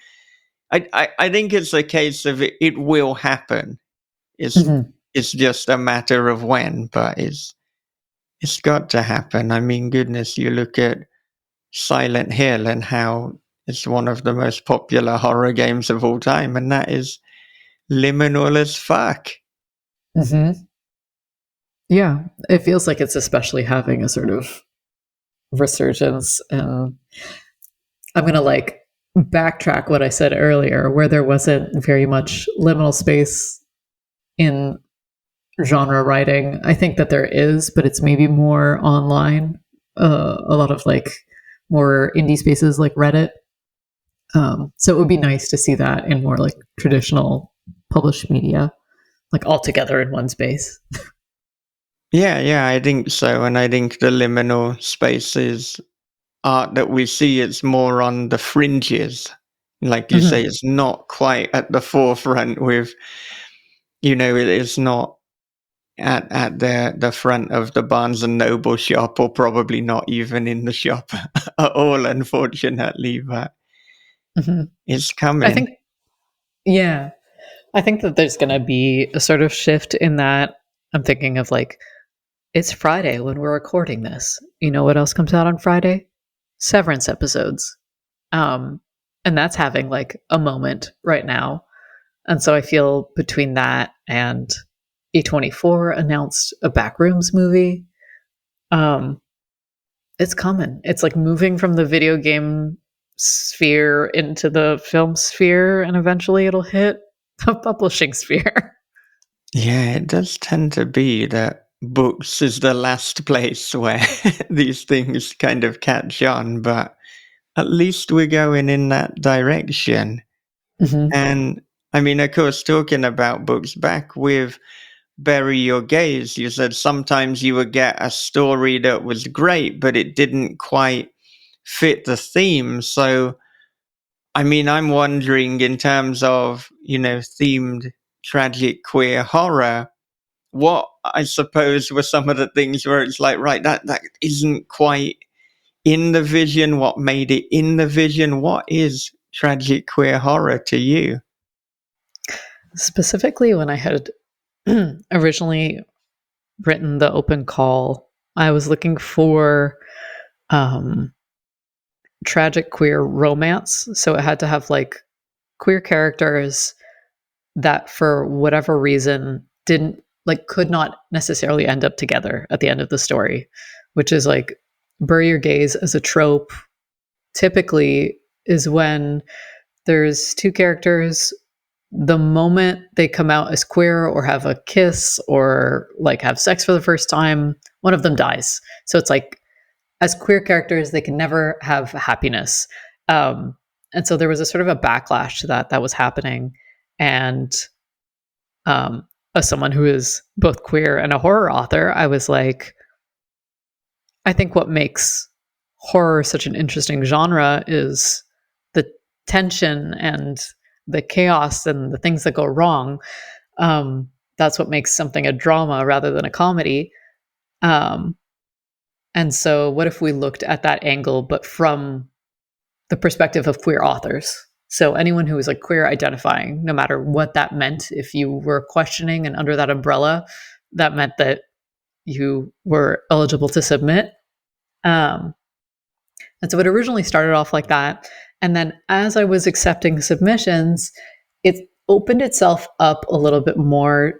S2: I think it's a case of it will happen. It's just a matter of when, but it's got to happen. I mean, goodness, you look at Silent Hill and how it's one of the most popular horror games of all time, and that is liminal as fuck.
S5: Yeah, it feels like it's especially having a sort of resurgence. And I'm going to like backtrack what I said earlier, where there wasn't very much liminal space in genre writing. I think that there is, but it's maybe more online. A lot of like more indie spaces like Reddit. So it would be nice to see that in more like traditional published media, like all together in one space.
S2: Yeah, I think so. And I think the liminal spaces art that we see, it's more on the fringes. Like you say, it's not quite at the forefront with, it is not at the front of the Barnes and Noble shop, or probably not even in the shop at all, unfortunately, but it's coming.
S5: I think, yeah, I think that there's going to be a sort of shift in that. I'm thinking of like, it's Friday when we're recording this. You know what else comes out on Friday? Severance episodes. And that's having like a moment right now. And so I feel between that and A24 announced a Backrooms movie. It's coming. It's like moving from the video game sphere into the film sphere, and eventually it'll hit the publishing sphere.
S2: Yeah, it does tend to be that books is the last place where these things kind of catch on, but at least we're going in that direction. And I mean, of course, talking about books, back with Bury Your Gaze, you said sometimes you would get a story that was great, but it didn't quite fit the theme. So, I mean, I'm wondering in terms of, themed tragic queer horror, what I suppose were some of the things where it's like, right, that isn't quite in the vision, what made it in the vision? What is tragic queer horror to you?
S5: Specifically, when I had originally written the open call, I was looking for tragic queer romance. So it had to have like queer characters that for whatever reason could not necessarily end up together at the end of the story, which is like Bury Your Gaze as a trope typically is when there's two characters, the moment they come out as queer or have a kiss or like have sex for the first time, one of them dies. So it's like, as queer characters, they can never have happiness. And so there was a sort of a backlash to that was happening. And as someone who is both queer and a horror author, I was like, I think what makes horror such an interesting genre is the tension and the chaos and the things that go wrong. That's what makes something a drama rather than a comedy. And so, what if we looked at that angle, but from the perspective of queer authors? So, anyone who is like queer identifying, no matter what that meant, if you were questioning and under that umbrella, that meant that you were eligible to submit. And so it originally started off like that. And then as I was accepting submissions, it opened itself up a little bit more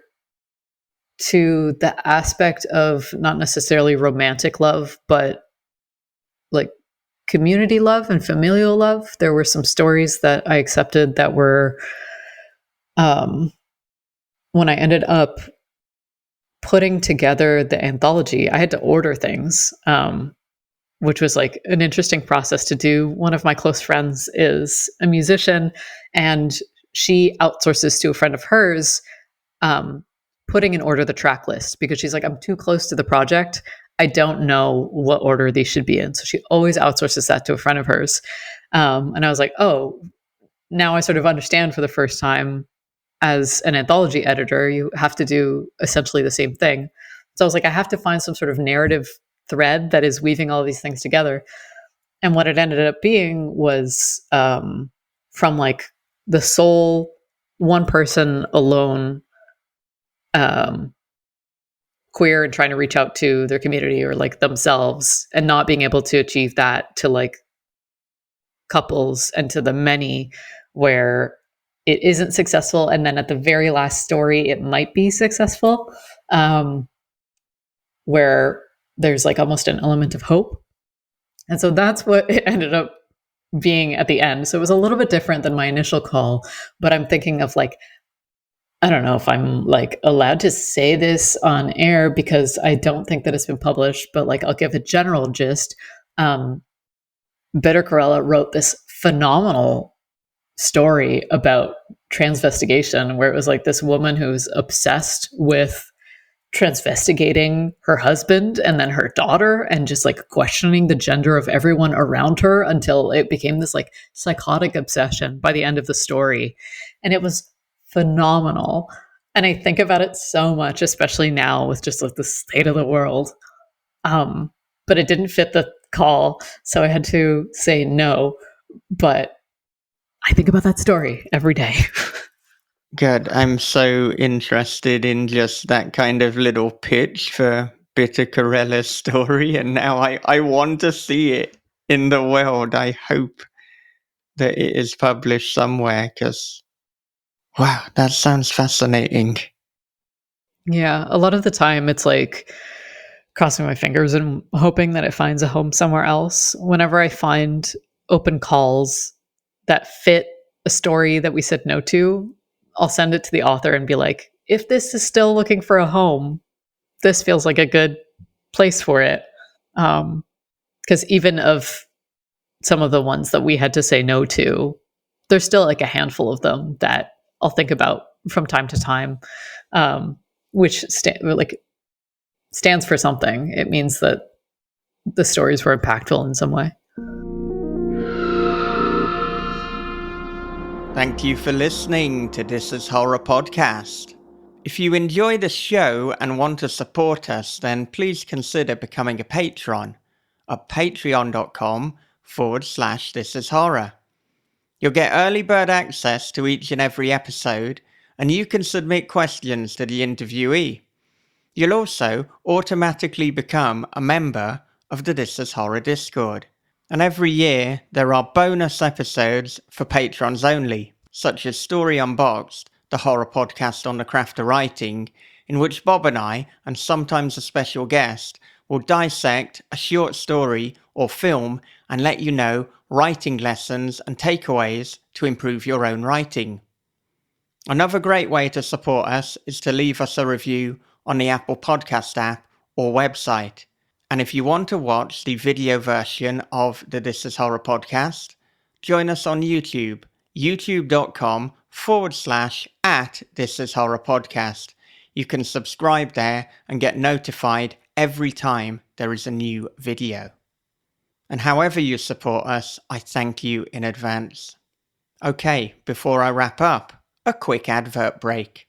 S5: to the aspect of not necessarily romantic love, but like community love and familial love. There were some stories that I accepted that were, when I ended up putting together the anthology, I had to order things, which was like an interesting process to do. One of my close friends is a musician, and she outsources to a friend of hers, putting in order the track list, because she's like, I'm too close to the project. I don't know what order these should be in. So she always outsources that to a friend of hers. And I was like, oh, now I sort of understand for the first time, as an anthology editor, you have to do essentially the same thing. So I was like, I have to find some sort of narrative thread that is weaving all these things together. And what it ended up being was, from like the sole one person alone, queer and trying to reach out to their community or like themselves, and not being able to achieve that, to like couples and to the many, where it isn't successful, and then at the very last story it might be successful, where there's like almost an element of hope. And so that's what it ended up being at the end. So it was a little bit different than my initial call, but I'm thinking of like, I don't know if I'm like allowed to say this on air because I don't think that it's been published, but like I'll give a general gist. Bitter Corella wrote this phenomenal story about transvestigation, where it was like this woman who's obsessed with transvestigating her husband and then her daughter, and just like questioning the gender of everyone around her, until it became this like psychotic obsession by the end of the story. And it was phenomenal. And I think about it so much, especially now with just like the state of the world. But it didn't fit the call, so I had to say no. But I think about that story every day.
S2: Good. I'm so interested in just that kind of little pitch for Bitter Corella's story, and now I want to see it in the world. I hope that it is published somewhere, because, wow, that sounds fascinating.
S5: Yeah, a lot of the time it's like crossing my fingers and hoping that it finds a home somewhere else. Whenever I find open calls that fit a story that we said no to, I'll send it to the author and be like, if this is still looking for a home, this feels like a good place for it. Because even of some of the ones that we had to say no to, there's still like a handful of them that I'll think about from time to time, which stands for something. It means that the stories were impactful in some way.
S2: Thank you for listening to This Is Horror Podcast. If you enjoy the show and want to support us, then please consider becoming a patron at patreon.com/thisishorror. You'll get early bird access to each and every episode, and you can submit questions to the interviewee. You'll also automatically become a member of the This Is Horror Discord. And every year, there are bonus episodes for patrons only, such as Story Unboxed, the horror podcast on the craft of writing, in which Bob and I, and sometimes a special guest, will dissect a short story or film and let you know writing lessons and takeaways to improve your own writing. Another great way to support us is to leave us a review on the Apple Podcast app or website. And if you want to watch the video version of the This Is Horror podcast, join us on YouTube, facebook.com/@thisishorrorpodcast. You can subscribe there and get notified every time there is a new video. And however you support us, I thank you in advance. Okay, before I wrap up, a quick advert break.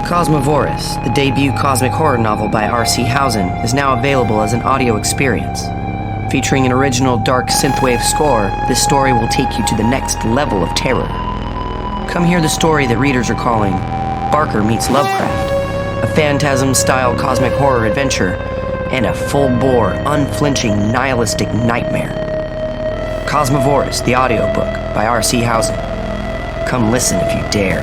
S4: Cosmovorous, the debut cosmic horror novel by R.C. Housen, is now available as an audio experience. Featuring an original dark synthwave score, this story will take you to the next level of terror. Come hear the story that readers are calling Barker Meets Lovecraft, a phantasm-style cosmic horror adventure, and a full-bore, unflinching, nihilistic nightmare. Cosmovorous, the audiobook by R.C. Housen. Come listen if you dare.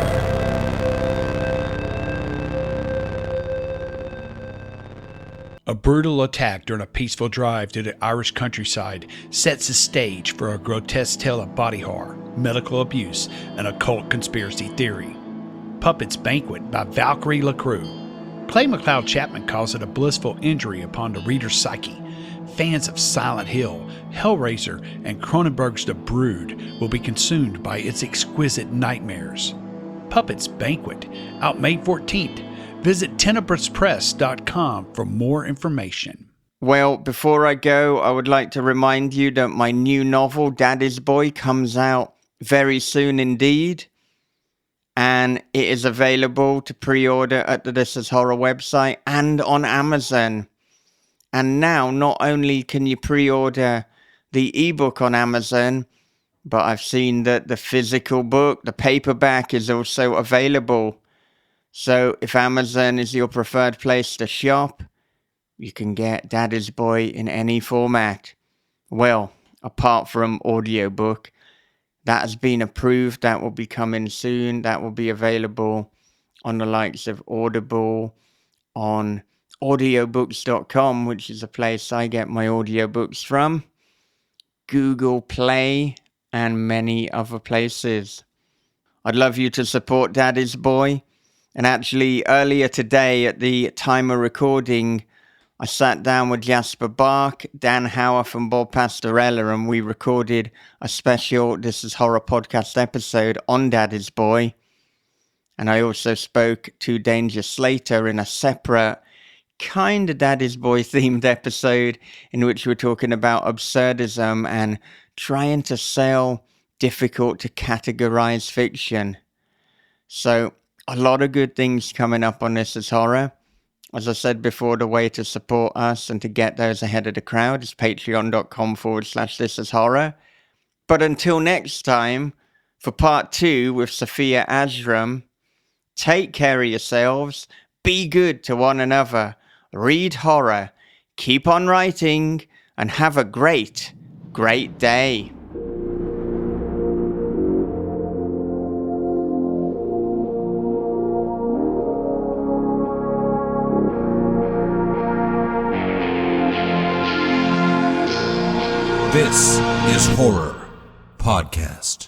S3: A brutal attack during a peaceful drive through the Irish countryside sets the stage for a grotesque tale of body horror, medical abuse, and occult conspiracy theory. Puppet's Banquet by Valkyrie LaCrue. Clay McLeod Chapman calls it a blissful injury upon the reader's psyche. Fans of Silent Hill, Hellraiser, and Cronenberg's The Brood will be consumed by its exquisite nightmares. Puppet's Banquet, out May 14th. Visit tenebraspress.com for more information.
S2: Well, before I go, I would like to remind you that my new novel, Daddy's Boy, comes out very soon indeed. And it is available to pre-order at the This Is Horror website and on Amazon. And now, not only can you pre-order the ebook on Amazon, but I've seen that the physical book, the paperback, is also available. So if Amazon is your preferred place to shop, you can get Daddy's Boy in any format. Well, apart from audiobook, that has been approved. That will be coming soon. That will be available on the likes of Audible, on audiobooks.com, which is a place I get my audiobooks from, Google Play, and many other places. I'd love you to support Daddy's Boy. And actually, earlier today, at the time of recording, I sat down with Jasper Bach, Dan Howarth, and Bob Pastorella, and we recorded a special This Is Horror podcast episode on Daddy's Boy. And I also spoke to Danger Slater in a separate, kind of Daddy's Boy themed episode in which we're talking about absurdism and trying to sell difficult to categorize fiction. So, a lot of good things coming up on This Is Horror. As I said before, the way to support us and to get those ahead of the crowd is patreon.com/This Is Horror. But until next time, for part 2 with Sofia Ajram, take care of yourselves, be good to one another, read horror, keep on writing, and have a great, great day.
S1: This is Horror Podcast.